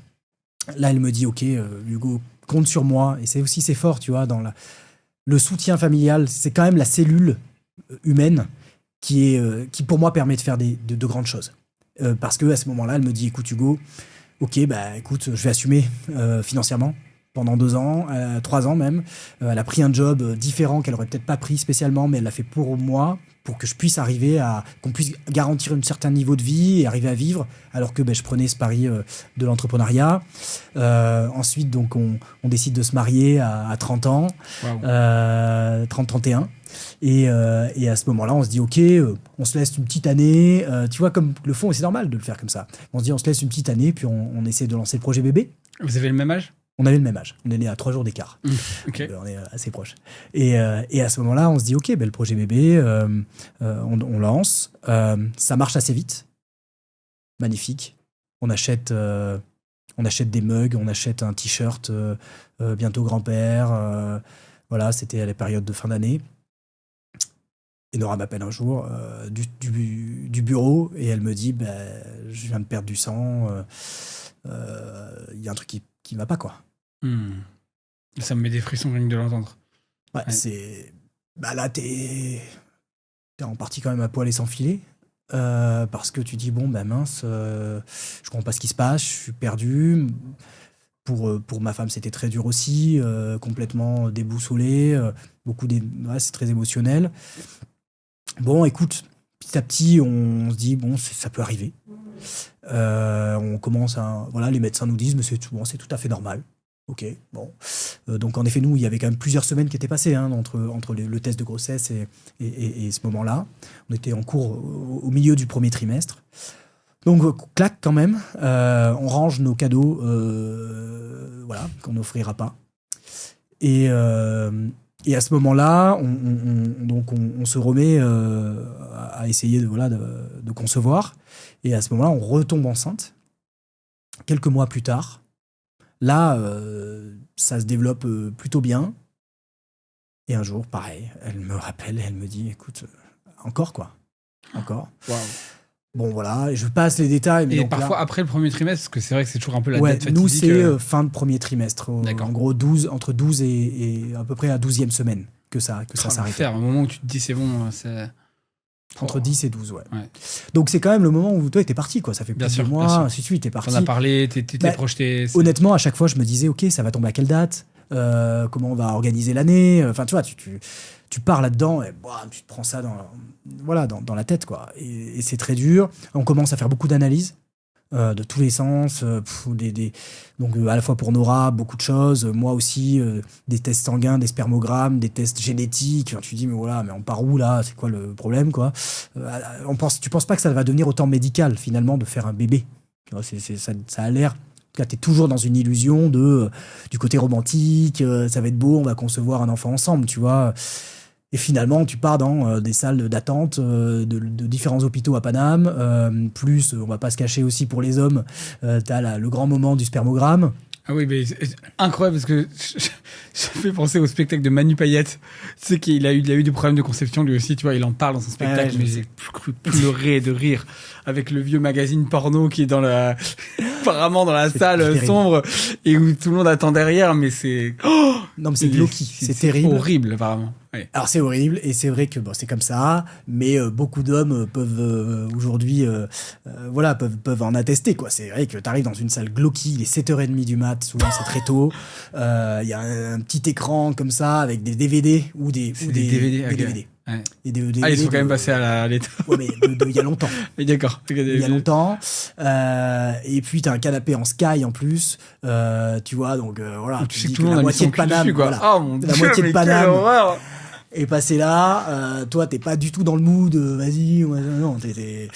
Là elle me dit ok Hugo compte sur moi et c'est fort tu vois dans le soutien familial, c'est quand même la cellule humaine qui pour moi permet de faire de grandes choses parce que à ce moment-là elle me dit écoute Hugo, ok, bah écoute, je vais assumer financièrement pendant 2 ans, 3 ans même. Elle a pris un job différent qu'elle aurait peut-être pas pris spécialement, mais elle l'a fait pour moi, pour que je puisse arriver qu'on puisse garantir un certain niveau de vie et arriver à vivre, alors que je prenais ce pari de l'entrepreneuriat. Ensuite, donc, on décide de se marier à 30 ans, wow. 30-31. Et à ce moment-là, on se dit, OK, on se laisse une petite année. Tu vois, comme le font, et c'est normal de le faire comme ça. On se dit, on se laisse une petite année, puis on essaie de lancer le projet bébé. Vous avez le même âge ? On avait le même âge. On est né à 3 jours d'écart. Ok. Donc, on est assez proches. Et à ce moment-là, on se dit, OK, le projet bébé, on lance. Ça marche assez vite. Magnifique. On achète des mugs, on achète un t-shirt bientôt grand-père. Voilà, c'était à la période de fin d'année. Et Nora m'appelle un jour du bureau et elle me dit, je viens de perdre du sang. Y a un truc qui va pas, quoi. Ça me met des frissons rien que de l'entendre. Ouais. Là, t'es en partie quand même à poil et sans filet. Parce que tu dis, mince, je comprends pas ce qui se passe, je suis perdu. Pour ma femme, c'était très dur aussi, complètement déboussolé. C'est très émotionnel. Bon, écoute, petit à petit, on se dit, ça peut arriver. On commence les médecins nous disent, mais c'est tout à fait normal. Ok, bon. Donc en effet, nous, il y avait quand même plusieurs semaines qui étaient passées entre le test de grossesse et ce moment-là. On était en cours au milieu du premier trimestre. Donc, clac quand même. On range nos cadeaux qu'on n'offrira pas. Et à ce moment-là, on se remet à essayer de concevoir. Et à ce moment-là, on retombe enceinte. Quelques mois plus tard, là, ça se développe plutôt bien. Et un jour, pareil, elle me rappelle et elle me dit, écoute, encore. Wow. Bon, voilà, je passe les détails. Mais et donc, parfois, après le premier trimestre, parce que c'est vrai que c'est toujours un peu la date fatidique. Nous, c'est fin de premier trimestre. D'accord. En gros, entre 12 et à peu près à 12e semaine que ça s'arrête. Au moment où tu te dis, c'est bon, c'est... Entre 10 et 12, ouais. Donc, c'est quand même le moment où toi, t'es parti, quoi. Ça fait plusieurs mois, ainsi de suite, t'es parti. T'en as parlé, t'es projeté. Honnêtement, à chaque fois, je me disais, OK, ça va tomber à quelle date ? Comment on va organiser l'année ? Enfin, tu vois, tu pars là-dedans et tu te prends ça dans la tête, quoi. Et c'est très dur. On commence à faire beaucoup d'analyses de tous les sens. Donc, à la fois pour Nora, beaucoup de choses. Moi aussi, des tests sanguins, des spermogrammes, des tests génétiques. Enfin, tu dis, mais on part où, là ? C'est quoi le problème, quoi ? Tu penses pas que ça va devenir autant médical, finalement, de faire un bébé ? Tu vois, ça a l'air... Là, t'es toujours dans une illusion du côté romantique, ça va être beau, on va concevoir un enfant ensemble, tu vois. Et finalement, tu pars dans des salles d'attente de différents hôpitaux à Paname. Plus, on va pas se cacher aussi pour les hommes, t'as le grand moment du spermogramme. Ah oui, mais c'est incroyable parce que ça fait penser au spectacle de Manu Payette. Tu sais qu'il a eu des problèmes de conception lui aussi, tu vois, il en parle dans son spectacle, mais j'ai cru pleurer de rire avec le vieux magazine porno qui est apparemment dans la salle sombre et où tout le monde attend derrière, mais c'est... Non, mais c'est glauqui, c'est terrible. C'est horrible, apparemment. Ouais. Alors, c'est horrible, et c'est vrai que c'est comme ça, mais beaucoup d'hommes peuvent aujourd'hui peuvent en attester, quoi. C'est vrai que tu arrives dans une salle glauqui, il est 7h30 du mat, souvent c'est très tôt. Il y a un petit écran comme ça avec des DVD ou des DVD. Des DVD. Ouais. Et des ils sont quand même passés à l'état. Ouais, mais il y a longtemps. D'accord. Il y a longtemps. Et puis, t'as un canapé en sky en plus. Tu vois, donc voilà. Tu sais que tout le monde a mis son cul dessus, quoi. Voilà, oh mon Dieu, la moitié de Paname. Quelle horreur. Et passé là, toi, t'es pas du tout dans le mood. Vas-y, non, t'es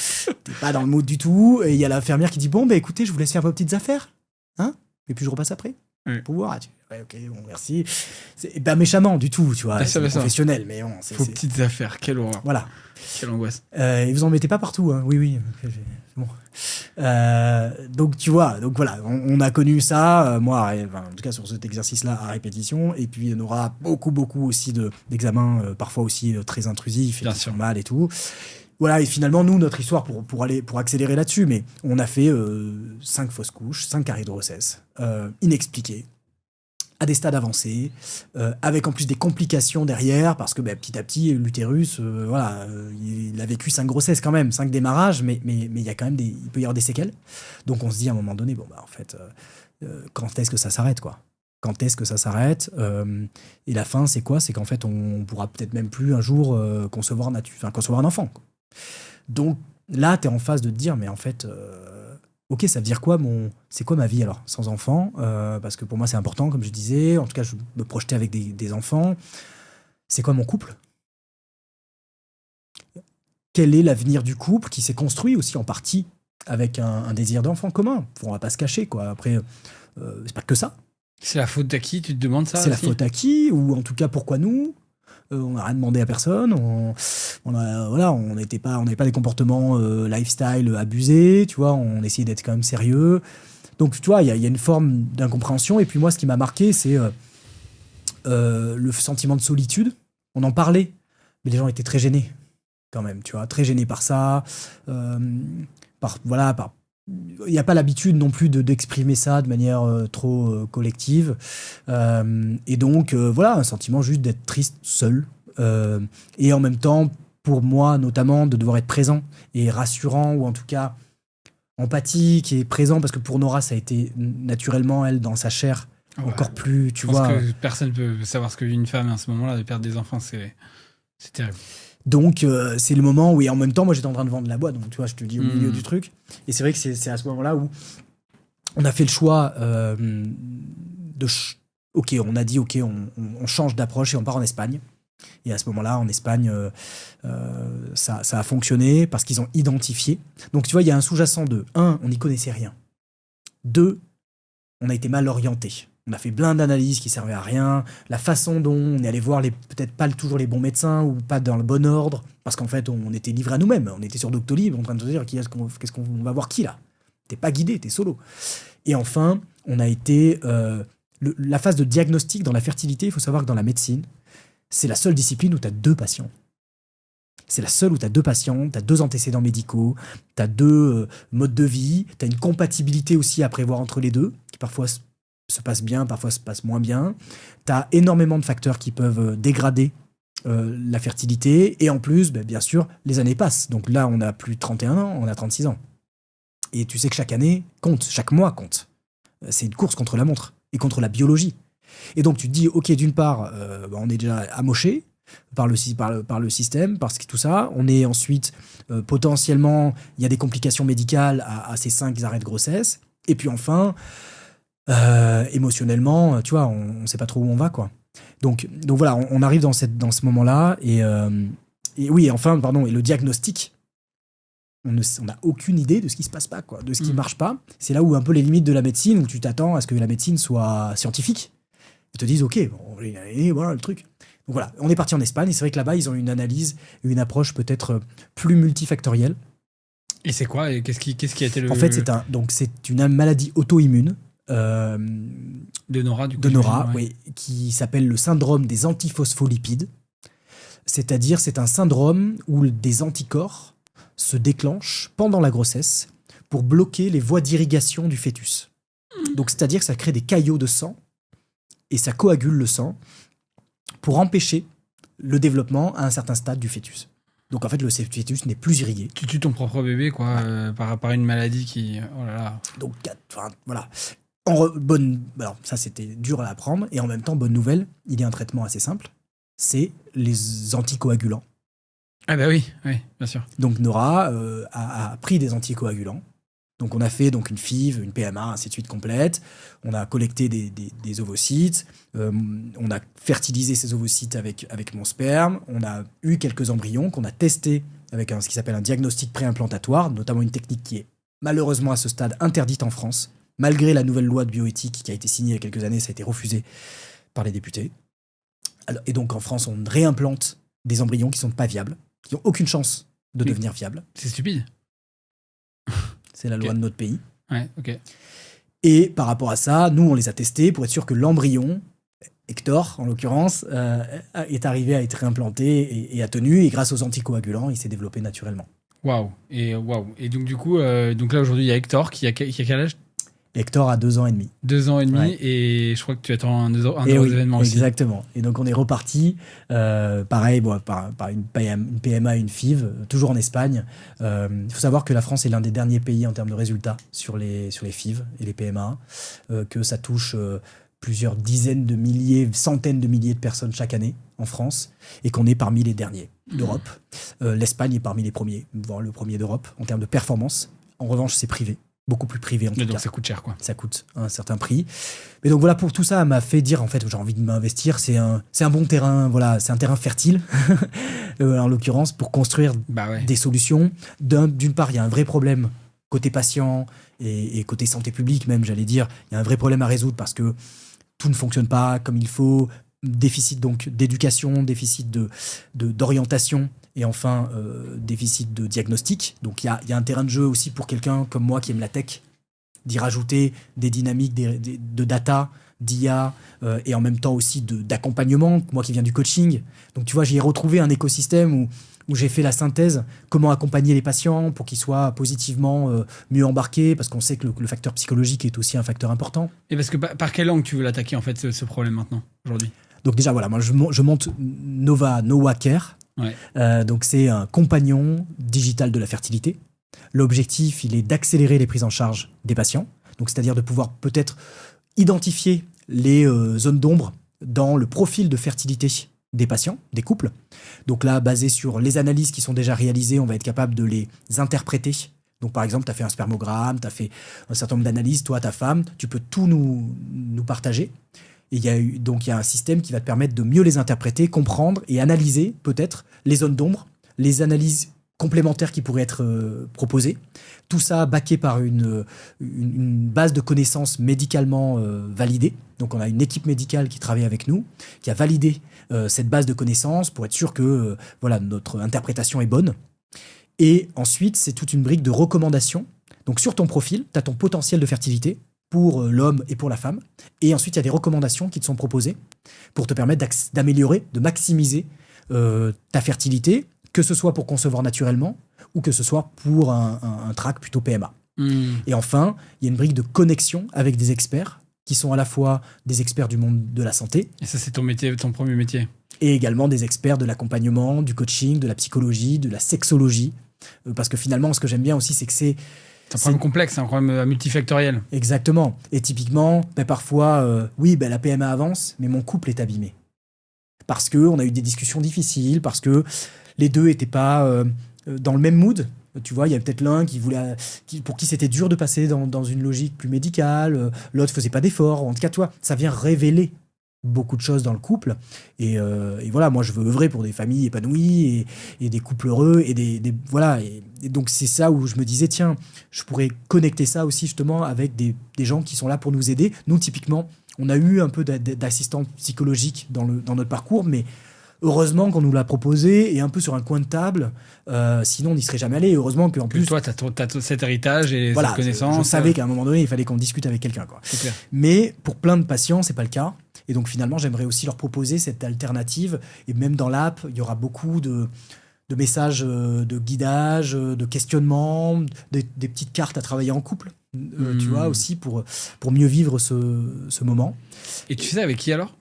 pas dans le mood du tout. Et il y a l'infirmière qui dit, bon, écoutez, je vous laisse faire vos petites affaires. Hein ? Et puis, je repasse après. Pour voir. Ouais, ok, bon, merci. C'est pas méchamment du tout, tu vois. C'est professionnel, mais bon. Vos petites affaires, quelle horreur. Voilà. Quelle angoisse. Et vous en mettez pas partout, hein. Oui. C'est bon. Donc, tu vois, voilà, on a connu ça, moi, en tout cas sur cet exercice-là, à répétition, et puis on aura beaucoup aussi d'examens, parfois aussi très intrusifs, et qui font mal et tout. Voilà, et finalement, nous, notre histoire, pour accélérer là-dessus, mais on a fait 5 fausses couches, 5 carrés de grossesse, inexpliqués, à des stades avancés, avec en plus des complications derrière, parce que petit à petit, l'utérus, il a vécu 5 grossesses quand même, 5 démarrages, mais il y a quand même il peut y avoir des séquelles. Donc on se dit à un moment donné, en fait, quand est-ce que ça s'arrête, quoi ? Quand est-ce que ça s'arrête ? Et la fin, c'est quoi ? C'est qu'en fait, on pourra peut-être même plus un jour concevoir un enfant, quoi. Donc là, t'es en phase de te dire, mais en fait... ok, ça veut dire quoi c'est quoi ma vie alors sans enfant, parce que pour moi c'est important, comme je disais, en tout cas je me projetais avec des enfants. C'est quoi mon couple ? Quel est l'avenir du couple qui s'est construit aussi en partie avec un désir d'enfant commun ? On va pas se cacher, quoi. Après, c'est pas que ça. C'est la faute à qui? Tu te demandes ça C'est la aussi faute à qui? Ou en tout cas, pourquoi nous? On n'a rien demandé à personne. Voilà, on n'avait pas des comportements lifestyle abusés, tu vois. On essayait d'être quand même sérieux. Donc, tu vois, il y a une forme d'incompréhension. Et puis moi, ce qui m'a marqué, c'est le sentiment de solitude. On en parlait, mais les gens étaient très gênés, quand même, tu vois, très gênés par ça. Il n'y a pas l'habitude non plus d'exprimer ça de manière trop collective. Et donc, voilà, un sentiment juste d'être triste seul. Et en même temps, pour moi, notamment, de devoir être présent et rassurant, ou en tout cas empathique et présent, parce que pour Nora, ça a été naturellement, elle, dans sa chair, encore plus, tu vois. Je pense que personne ne peut savoir ce que vit une femme à ce moment-là, de perdre des enfants, c'est terrible. Donc, c'est le moment où, et en même temps, moi, j'étais en train de vendre la boîte, donc tu vois, je te dis au milieu du truc. Et c'est vrai que c'est à ce moment-là où on a fait le choix ok, on a dit, ok, on change d'approche et on part en Espagne. Et à ce moment-là, en Espagne, ça a fonctionné parce qu'ils ont identifié. Donc, tu vois, il y a un sous-jacent de 1, on n'y connaissait rien. 2, on a été mal orienté. On a fait plein d'analyses qui servaient à rien. La façon dont on est allé voir peut-être pas toujours les bons médecins ou pas dans le bon ordre, parce qu'en fait, on était livrés à nous-mêmes. On était sur Doctolib en train de se dire qu'est-ce qu'on va voir qui là. T'es pas guidé, t'es solo. Et enfin, on a été la phase de diagnostic dans la fertilité. Il faut savoir que dans la médecine, c'est la seule discipline où tu as 2 patients. C'est la seule où tu as 2 patients, tu as 2 antécédents médicaux, tu as 2 modes de vie, tu as une compatibilité aussi à prévoir entre les deux, qui parfois se passe bien, parfois se passe moins bien. Tu as énormément de facteurs qui peuvent dégrader la fertilité. Et en plus, bien sûr, les années passent. Donc là, on a plus 31 ans, on a 36 ans. Et tu sais que chaque année compte, chaque mois compte. C'est une course contre la montre et contre la biologie. Et donc tu te dis, ok, d'une part, on est déjà amoché par le système, parce que tout ça. On est ensuite, potentiellement, il y a des complications médicales à ces 5 arrêts de grossesse. Et puis enfin, émotionnellement, tu vois, on sait pas trop où on va, quoi. Donc voilà, on arrive dans ce moment-là. Et oui, enfin, pardon, et le diagnostic, on n'a aucune idée de ce qui se passe pas, quoi, de ce qui marche pas. C'est là où un peu les limites de la médecine, où tu t'attends à ce que la médecine soit scientifique. Ils te disent, ok, bon, voilà le truc. Donc voilà, on est parti en Espagne, et c'est vrai que là-bas, ils ont une analyse, une approche peut-être plus multifactorielle. Et c'est quoi? Et qu'est-ce qui a été le... En fait, c'est une maladie auto-immune. De Nora, du coup. De Nora, oui, qui s'appelle le syndrome des antiphospholipides. C'est-à-dire, c'est un syndrome où des anticorps se déclenchent pendant la grossesse pour bloquer les voies d'irrigation du fœtus. Donc, c'est-à-dire que ça crée des caillots de sang et ça coagule le sang pour empêcher le développement à un certain stade du fœtus. Donc, en fait, le fœtus n'est plus irrigué. Tu tues ton propre bébé, quoi, par une maladie qui... Oh là là. Donc, voilà. Alors, ça, c'était dur à apprendre. Et en même temps, bonne nouvelle, il y a un traitement assez simple. C'est les anticoagulants. Ah bah oui, bien sûr. Donc, Nora a pris des anticoagulants. Donc, on a fait une FIV, une PMA, ainsi de suite complète. On a collecté des ovocytes. On a fertilisé ces ovocytes avec mon sperme. On a eu quelques embryons qu'on a testés avec ce qui s'appelle un diagnostic préimplantatoire, notamment une technique qui est malheureusement à ce stade interdite en France. Malgré la nouvelle loi de bioéthique qui a été signée il y a quelques années, ça a été refusé par les députés. Et donc en France, on réimplante des embryons qui ne sont pas viables, qui n'ont aucune chance de devenir viables. C'est stupide. C'est la loi de notre pays. Ouais, ok. Et par rapport à ça, nous, on les a testés pour être sûr que l'embryon, Hector en l'occurrence, est arrivé à être réimplanté et a tenu. Et grâce aux anticoagulants, il s'est développé naturellement. Waouh. Et donc du coup, donc là aujourd'hui, il y a Hector qui a quel âge? Hector a 2 ans et demi. 2 ans et demi, ouais. Et je crois que tu attends un heureux événement aussi. Exactement. Et donc on est reparti, pareil, par une PMA, une FIV, toujours en Espagne. Il faut savoir que la France est l'un des derniers pays en termes de résultats sur les FIV et les PMA, que ça touche plusieurs dizaines de milliers, centaines de milliers de personnes chaque année en France, et qu'on est parmi les derniers d'Europe. L'Espagne est parmi les premiers, voire le premier d'Europe en termes de performance. En revanche, c'est privé. Beaucoup plus privé en tout cas. Donc ça coûte cher, quoi. Ça coûte un certain prix. Mais donc voilà, pour tout ça m'a fait dire en fait j'ai envie de m'investir. C'est un bon terrain, voilà, c'est un terrain fertile en l'occurrence pour construire des solutions. D'une part, il y a un vrai problème côté patient et côté santé publique même, j'allais dire. Il y a un vrai problème à résoudre parce que tout ne fonctionne pas comme il faut, déficit donc d'éducation, déficit d'orientation et enfin déficit de diagnostic. Donc il y a un terrain de jeu aussi pour quelqu'un comme moi qui aime la tech, d'y rajouter des dynamiques de data, d'IA et en même temps aussi d'accompagnement, moi qui viens du coaching. Donc tu vois, j'y ai retrouvé un écosystème où j'ai fait la synthèse, comment accompagner les patients pour qu'ils soient positivement mieux embarqués, parce qu'on sait que le facteur psychologique est aussi un facteur important. Et parce que par quelle angle tu veux l'attaquer en fait ce problème maintenant, aujourd'hui? Donc déjà voilà, moi je monte Noah Care. Ouais. Donc c'est un compagnon digital de la fertilité. L'objectif, il est d'accélérer les prises en charge des patients, donc c'est-à-dire de pouvoir peut-être identifier les zones d'ombre dans le profil de fertilité des patients, des couples. Donc là, basé sur les analyses qui sont déjà réalisées, on va être capable de les interpréter. Donc par exemple, tu as fait un spermogramme, tu as fait un certain nombre d'analyses, toi, ta femme, tu peux tout nous partager. Et il y a un système qui va te permettre de mieux les interpréter, comprendre et analyser peut-être les zones d'ombre, les analyses complémentaires qui pourraient être proposées. Tout ça backé par une base de connaissances médicalement validée. Donc on a une équipe médicale qui travaille avec nous, qui a validé cette base de connaissances pour être sûr que voilà, notre interprétation est bonne. Et ensuite, c'est toute une brique de recommandations. Donc sur ton profil, tu as ton potentiel de fertilité pour l'homme et pour la femme. Et ensuite, il y a des recommandations qui te sont proposées pour te permettre d'améliorer, de maximiser ta fertilité, que ce soit pour concevoir naturellement ou que ce soit pour un tract plutôt PMA. Et enfin, il y a une brique de connexion avec des experts qui sont à la fois des experts du monde de la santé. Et ça, c'est ton métier, ton premier métier. Et également des experts de l'accompagnement, du coaching, de la psychologie, de la sexologie. Parce que finalement, ce que j'aime bien aussi, c'est que c'est un problème complexe, c'est un problème multifactoriel. Exactement. Et typiquement, parfois, la PMA avance, mais mon couple est abîmé. Parce qu'on a eu des discussions difficiles, parce que les deux n'étaient pas dans le même mood. Tu vois, il y a peut-être l'un pour qui c'était dur de passer dans une logique plus médicale, l'autre faisait pas d'efforts. En tout cas, toi, ça vient révéler beaucoup de choses dans le couple. Et voilà, moi, je veux œuvrer pour des familles épanouies et des couples heureux. Voilà. Et donc, c'est ça où je me disais, tiens, je pourrais connecter ça aussi justement avec des gens qui sont là pour nous aider. Nous, typiquement, on a eu un peu d'assistance psychologique dans notre parcours, mais heureusement qu'on nous l'a proposé et un peu sur un coin de table, sinon on n'y serait jamais allé. Heureusement qu'en plus... Toi, tu as cet héritage et cette connaissance. Je savais qu'à un moment donné, il fallait qu'on discute avec quelqu'un, quoi. C'est clair. Mais pour plein de patients, c'est pas le cas. Et donc finalement, j'aimerais aussi leur proposer cette alternative. Et même dans l'app, il y aura beaucoup de messages de guidage, de questionnement, des petites cartes à travailler en couple, tu vois, aussi pour mieux vivre ce moment. Et tu fais ça avec qui alors ?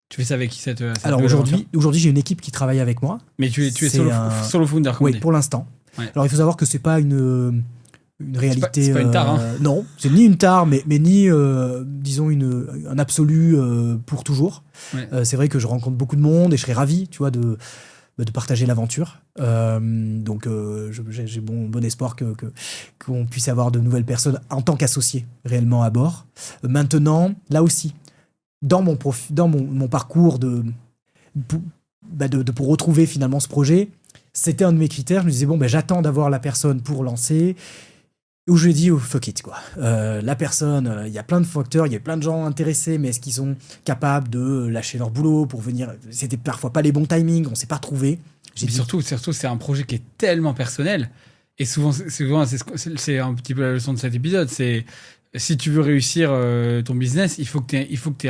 Tu fais ça avec qui cette Alors aujourd'hui, j'ai une équipe qui travaille avec moi. Mais tu es solo founder, comme on dit. Oui, pour l'instant. Ouais. Alors il faut savoir que c'est pas une réalité. C'est pas une tare, hein. Non, c'est ni une tare, mais ni disons un absolu pour toujours. Ouais. C'est vrai que je rencontre beaucoup de monde et je serais ravi, tu vois, de partager l'aventure. Donc j'ai bon espoir qu'on puisse avoir de nouvelles personnes en tant qu'associés réellement à bord. Maintenant, là aussi, dans mon parcours pour retrouver finalement ce projet, c'était un de mes critères. Je me disais, j'attends d'avoir la personne pour lancer, où je lui ai dit, fuck it, quoi. La personne, il y a plein de facteurs, il y a plein de gens intéressés, mais est-ce qu'ils sont capables de lâcher leur boulot pour venir? C'était parfois pas les bons timings, on s'est pas retrouvé. Surtout, c'est un projet qui est tellement personnel. Et souvent c'est un petit peu la leçon de cet épisode, c'est si tu veux réussir ton business, il faut que tu aies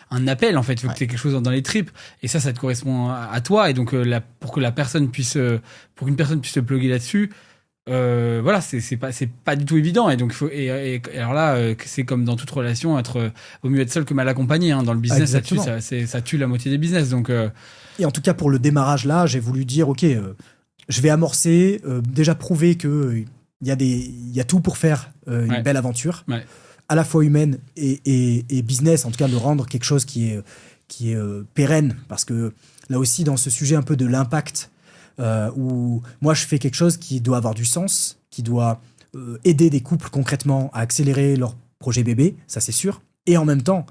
un appel, en fait. Il faut que tu aies quelque chose dans les tripes. Et ça te correspond à toi. Et donc, pour qu'une personne puisse se plugger là-dessus, voilà, c'est pas du tout évident. Et donc, et alors là, c'est comme dans toute relation, vaut mieux être seul que mal accompagné. Hein. Dans le business, ça tue la moitié des business. Donc, Et en tout cas, pour le démarrage, là, j'ai voulu dire, OK, je vais amorcer, déjà prouver que il y a tout pour faire une belle aventure, à la fois humaine et business, en tout cas de rendre quelque chose qui est pérenne, parce que là aussi dans ce sujet un peu de l'impact, où moi je fais quelque chose qui doit avoir du sens, qui doit aider des couples concrètement à accélérer leur projet bébé, ça c'est sûr, et en même temps,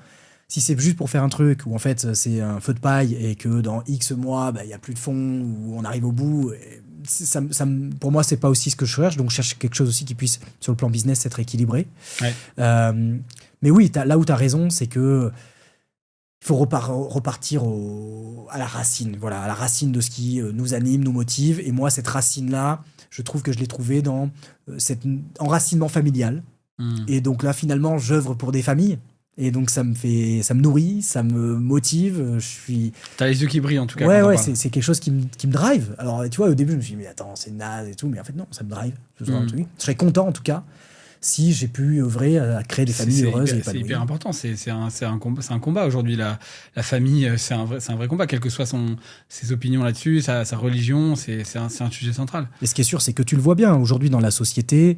si c'est juste pour faire un truc où en fait c'est un feu de paille et que dans X mois il y a plus de fonds, où on arrive au bout, pour moi c'est pas aussi ce que je cherche, donc je cherche quelque chose aussi qui puisse sur le plan business être équilibré. Mais oui, là où tu as raison, c'est que Il faut repartir à la racine, voilà, à la racine de ce qui nous anime, nous motive. Et moi, cette racine-là, je trouve que je l'ai trouvée dans cet enracinement familial. Et donc là, finalement, j'œuvre pour des familles. Et donc, ça me nourrit, ça me motive. T'as les yeux qui brillent, en tout cas. Ouais, c'est quelque chose qui me drive. Alors, tu vois, au début, je me suis dit, mais attends, c'est naze et tout. Mais en fait, non, ça me drive. Je serais content, en tout cas, si j'ai pu œuvrer à créer des familles heureuses et épanouies. C'est hyper important. C'est un combat aujourd'hui. La famille, c'est un vrai combat, quelles que soient ses opinions là-dessus, sa religion. C'est un sujet central. Et ce qui est sûr, c'est que tu le vois bien aujourd'hui dans la société.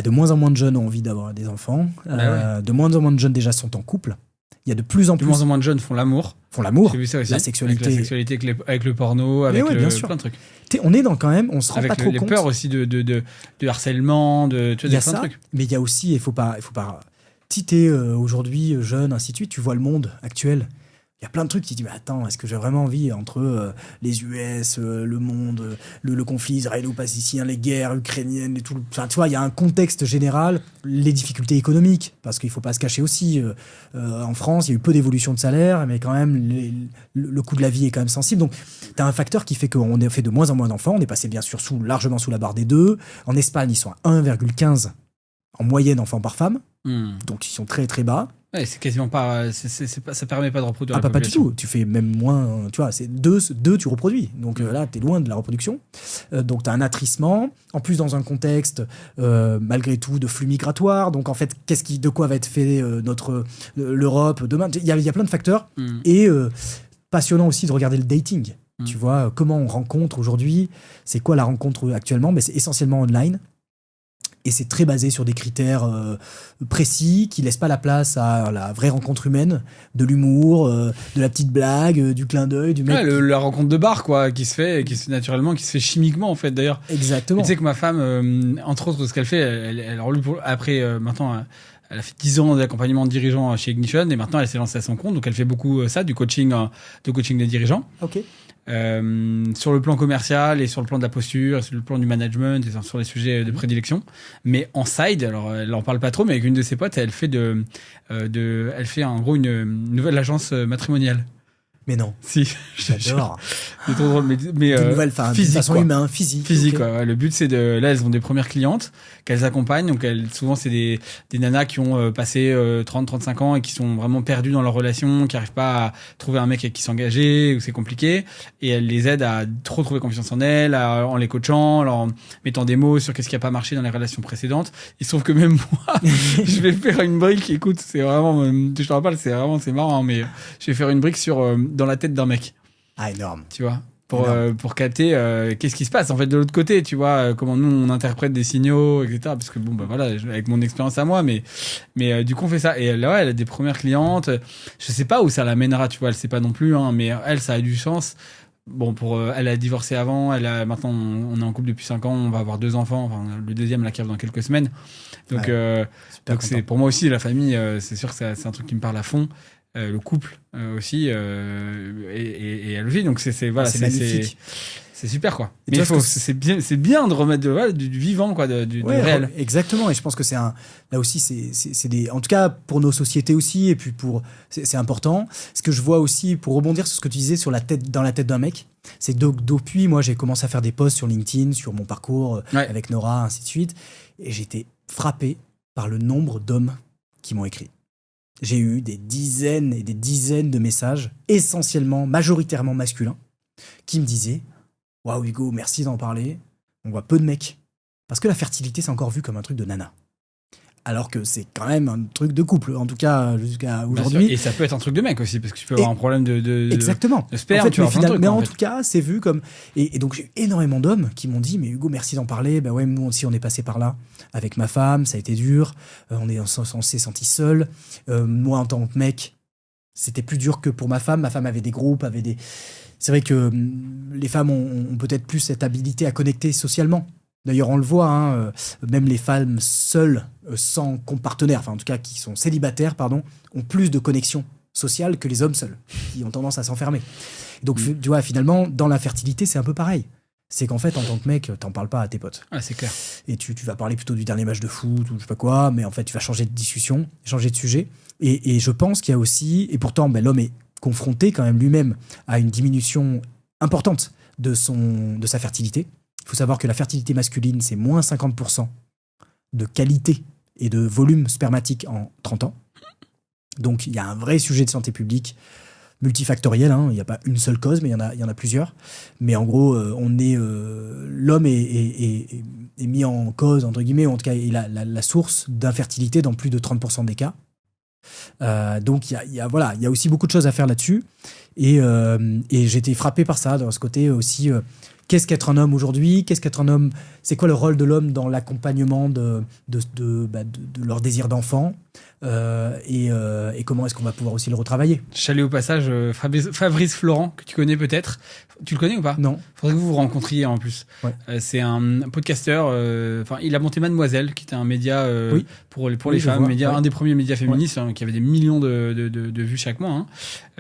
De moins en moins de jeunes ont envie d'avoir des enfants. De moins en moins de jeunes déjà sont en couple. Il y a de plus en moins de jeunes font l'amour. J'ai vu ça aussi. La sexualité. Avec la sexualité, avec le porno, avec plein de trucs. On est quand même, on se rend pas trop compte. Avec les peurs aussi de harcèlement, tu vois, il y a ça, trucs. Mais il y a aussi, il faut pas. Si t'es aujourd'hui jeune, ainsi de suite, tu vois le monde actuel. Il y a plein de trucs, tu te dis, mais attends, est-ce que j'ai vraiment envie entre les US, le monde, le conflit israélo-palestinien, les guerres ukrainiennes et tout. Enfin, tu vois, il y a un contexte général, les difficultés économiques, parce qu'il ne faut pas se cacher aussi. En France, il y a eu peu d'évolution de salaire, mais quand même, le coût de la vie est quand même sensible. Donc, tu as un facteur qui fait qu'on a fait de moins en moins d'enfants. On est passé bien sûr largement sous la barre des 2. En Espagne, ils sont à 1,15 en moyenne enfants par femme. Donc, ils sont très, très bas. Ouais, c'est quasiment pas, ça permet pas de reproduire la population. Pas du tout. Tu fais même moins, tu vois, c'est deux tu reproduis. Donc là, tu es loin de la reproduction. Donc tu as un attrissement. En plus, dans un contexte, malgré tout, de flux migratoires. Donc en fait, de quoi va être fait l'Europe demain? Il y a plein de facteurs. Et passionnant aussi de regarder le dating. Tu vois, comment on rencontre aujourd'hui. C'est quoi la rencontre actuellement? Mais c'est essentiellement online. Et c'est très basé sur des critères précis qui ne laissent pas la place à la vraie rencontre humaine, de l'humour, de la petite blague, du clin d'œil, du mec. Ouais, la rencontre de bar, quoi, qui se fait naturellement, qui se fait chimiquement, en fait, d'ailleurs. Exactement. Tu sais que ma femme, entre autres, ce qu'elle fait, après, maintenant, elle a fait 10 ans d'accompagnement de dirigeants chez Ignition et maintenant, elle s'est lancée à son compte. Donc, elle fait beaucoup ça, du coaching des dirigeants. Ok. Sur le plan commercial et sur le plan de la posture, sur le plan du management et sur les sujets de prédilection. Mais en side, alors elle en parle pas trop, mais avec une de ses potes, elle fait elle fait en gros une nouvelle agence matrimoniale. Mais non. Si. J'adore. C'est trop drôle. Mais de nouvelles femmes, de façon humaine, physique. Physique, okay. Ouais. Le but, c'est là, elles ont des premières clientes qu'elles accompagnent. Donc, souvent, c'est des nanas qui ont passé 30-35 ans et qui sont vraiment perdues dans leur relation, qui n'arrivent pas à trouver un mec avec qui s'engager, ou c'est compliqué. Et elles les aident à trouver confiance en elles, en les coachant, en leur mettant des mots sur qu'est-ce qui n'a pas marché dans les relations précédentes. Il se trouve que même moi, je vais faire une brique. Écoute, c'est vraiment, je te rappelle, c'est marrant, mais je vais faire une brique sur dans la tête d'un mec. Ah, énorme. Tu vois, pour capter qu'est-ce qui se passe en fait de l'autre côté, tu vois, comment nous on interprète des signaux, etc. Parce que bon, voilà, avec mon expérience à moi, mais du coup on fait ça. Et là, elle a des premières clientes. Je sais pas où ça l'amènera, tu vois, elle sait pas non plus, hein, mais elle, ça a du sens. Bon, elle a divorcé avant, maintenant on est en couple depuis 5 ans, on va avoir 2 enfants, enfin, le deuxième là qui arrive dans quelques semaines. Donc, donc c'est pour moi aussi la famille, c'est sûr que c'est un truc qui me parle à fond. Le couple aussi et elle aussi, donc c'est magnifique. C'est super, quoi. Mais c'est bien de remettre du vivant, quoi, du réel. Exactement. Et je pense que là aussi c'est des, en tout cas pour nos sociétés aussi, et puis c'est important. Ce que je vois aussi, pour rebondir sur ce que tu disais sur dans la tête d'un mec, c'est que depuis moi j'ai commencé à faire des posts sur LinkedIn sur mon parcours avec Nora, ainsi de suite, et j'étais frappé par le nombre d'hommes qui m'ont écrit. J'ai eu des dizaines et des dizaines de messages, majoritairement masculins, qui me disaient « Waouh Hugo, merci d'en parler. On voit peu de mecs. » Parce que la fertilité, c'est encore vu comme un truc de nana. Alors que c'est quand même un truc de couple, en tout cas jusqu'à aujourd'hui. Et ça peut être un truc de mec aussi, parce que tu peux avoir un problème exactement. de sperme. En fait, mais en tout cas, c'est vu comme... Et donc, j'ai eu énormément d'hommes qui m'ont dit « Mais Hugo, merci d'en parler. Ben ouais, nous aussi, on est passé par là. Avec ma femme, ça a été dur. On s'est senti seul. Moi, en tant que mec, c'était plus dur que pour ma femme. Ma femme avait des groupes, C'est vrai que les femmes ont peut-être plus cette habilité à connecter socialement. D'ailleurs, on le voit, même les femmes seules, sans partenaire, enfin en tout cas qui sont célibataires, ont plus de connexion sociale que les hommes seuls, qui ont tendance à s'enfermer. Donc, tu vois, finalement, dans la fertilité, c'est un peu pareil. c'est qu'en fait, en tant que mec, t'en parles pas à tes potes. Ah, c'est clair. Et tu vas parler plutôt du dernier match de foot ou je sais pas quoi, mais en fait, tu vas changer de discussion, changer de sujet. Et je pense qu'il y a aussi, et pourtant, l'homme est confronté quand même lui-même à une diminution importante de sa fertilité. Il faut savoir que la fertilité masculine, c'est moins 50% de qualité et de volume spermatique en 30 ans. Donc, il y a un vrai sujet de santé publique multifactoriel, hein. Il n'y a pas une seule cause, mais il y en a plusieurs. Mais en gros, l'homme est mis en cause, entre guillemets, ou en tout cas, il a la source d'infertilité dans plus de 30% des cas. Donc, il y a aussi beaucoup de choses à faire là-dessus. Et j'ai été frappé par ça, dans ce côté aussi... qu'est-ce qu'être un homme aujourd'hui ? Qu'est-ce qu'être un homme ? C'est quoi le rôle de l'homme dans l'accompagnement de leur désir d'enfant ? Et comment est-ce qu'on va pouvoir aussi le retravailler ? Je salue au passage Fabrice Florent, que tu connais peut-être. Tu le connais ou pas ? Non. Faudrait que vous vous rencontriez en plus. Ouais. C'est un podcasteur. Il a monté Mademoiselle, qui était un média Oui. pour les femmes, vois, un des premiers médias féministes, qui avait des millions de vues chaque mois,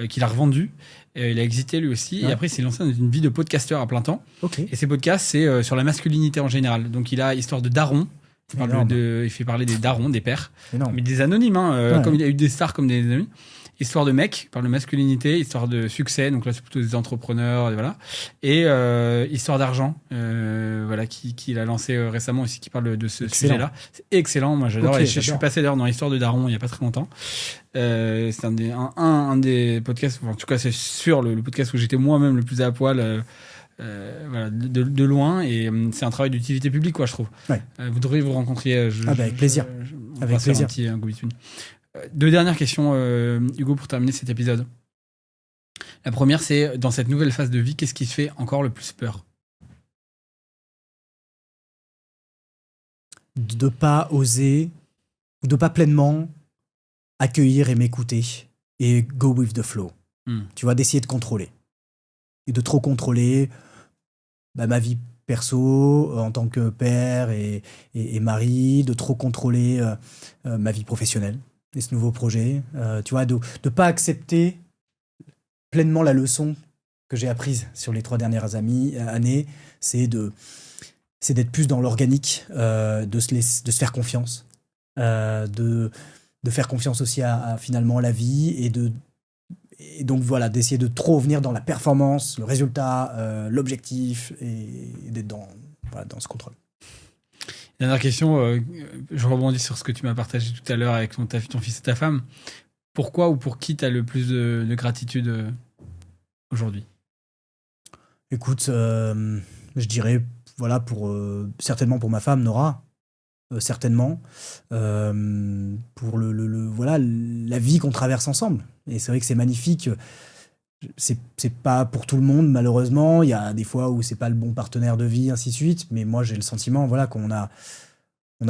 qu'il a revendu. Il a exité lui aussi. Ouais. Et après, il s'est lancé dans une vie de podcasteur à plein temps. Ok. Et ses podcasts, c'est sur la masculinité en général. Donc, il a Histoire de daron. Il fait parler des darons, des pères. Énorme. Mais des anonymes, Ouais. comme il y a eu des stars comme des amis. Histoire de mec, il parle de masculinité, histoire de succès, donc là c'est plutôt des entrepreneurs, et voilà. Et histoire d'argent, qu'il a lancé récemment aussi, qui parle de ce sujet-là. C'est excellent, moi j'adore. Ok, Et je suis passé d'ailleurs dans l'histoire de daron il y a pas très longtemps. C'est un des podcasts, en tout cas c'est sûr le podcast où j'étais moi-même le plus à poil. De loin, et c'est un travail d'utilité publique, quoi, je trouve. Ouais. Vous devriez vous rencontrer. Avec plaisir. Avec plaisir. Un go between. Deux dernières questions, Hugo, pour terminer cet épisode. La première, c'est dans cette nouvelle phase de vie, qu'est-ce qui te fait encore le plus peur ? De pas oser, ou de pas pleinement accueillir et m'écouter et go with the flow. Tu vois, d'essayer de contrôler. Et de trop contrôler ma vie perso en tant que père et mari, de trop contrôler ma vie professionnelle et ce nouveau projet. Tu vois, de pas accepter pleinement la leçon que j'ai apprise sur les 3 dernières années, c'est d'être plus dans l'organique, de se faire confiance, de faire confiance aussi à finalement la vie et donc voilà, d'essayer de trop venir dans la performance, le résultat, l'objectif et d'être dans ce contrôle. Dernière question, je rebondis sur ce que tu m'as partagé tout à l'heure avec ton fils et ta femme. Pourquoi ou pour qui tu as le plus de gratitude aujourd'hui ? Écoute, je dirais, certainement pour ma femme, Nora. Certainement. Pour la vie qu'on traverse ensemble. Et c'est vrai que c'est magnifique. C'est pas pour tout le monde, malheureusement. Il y a des fois où c'est pas le bon partenaire de vie, ainsi de suite. Mais moi, j'ai le sentiment qu'on a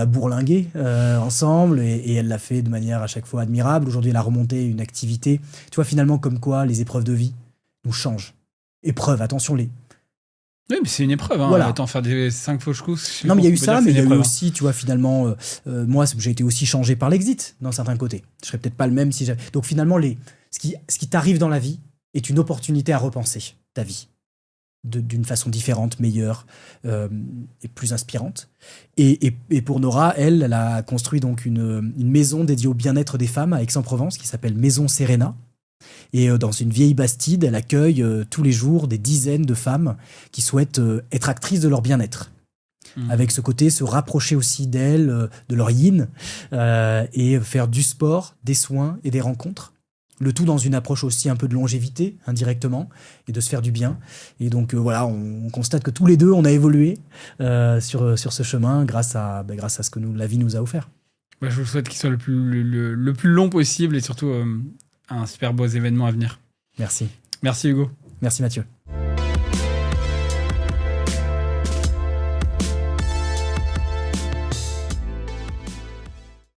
bourlingué ensemble et elle l'a fait de manière à chaque fois admirable. Aujourd'hui, elle a remonté une activité. Tu vois, finalement, comme quoi les épreuves de vie nous changent. Épreuves, attention, Oui, mais c'est une épreuve. Voilà. Attends, faire des 5 fauches courses. Non, mais il y a eu ça, mais il y a eu aussi, tu vois, finalement, moi, j'ai été aussi changé par l'exit, dans certains côtés. Je serais peut-être pas le même si j'avais... Donc finalement, ce qui t'arrive dans la vie est une opportunité à repenser ta vie d'une façon différente, meilleure et plus inspirante. Et pour Nora, elle a construit donc une maison dédiée au bien-être des femmes à Aix-en-Provence qui s'appelle Maison Serena. Et dans une vieille bastide, elle accueille tous les jours des dizaines de femmes qui souhaitent être actrices de leur bien-être. Avec ce côté, se rapprocher aussi d'elles, de leur yin, et faire du sport, des soins et des rencontres. Le tout dans une approche aussi un peu de longévité, indirectement, et de se faire du bien. Et donc voilà, on constate que tous les deux, on a évolué sur ce chemin grâce à ce que la vie nous a offert. Je vous souhaite qu'il soit le plus long possible et surtout un super beau événement à venir. Merci. Merci Hugo. Merci Mathieu.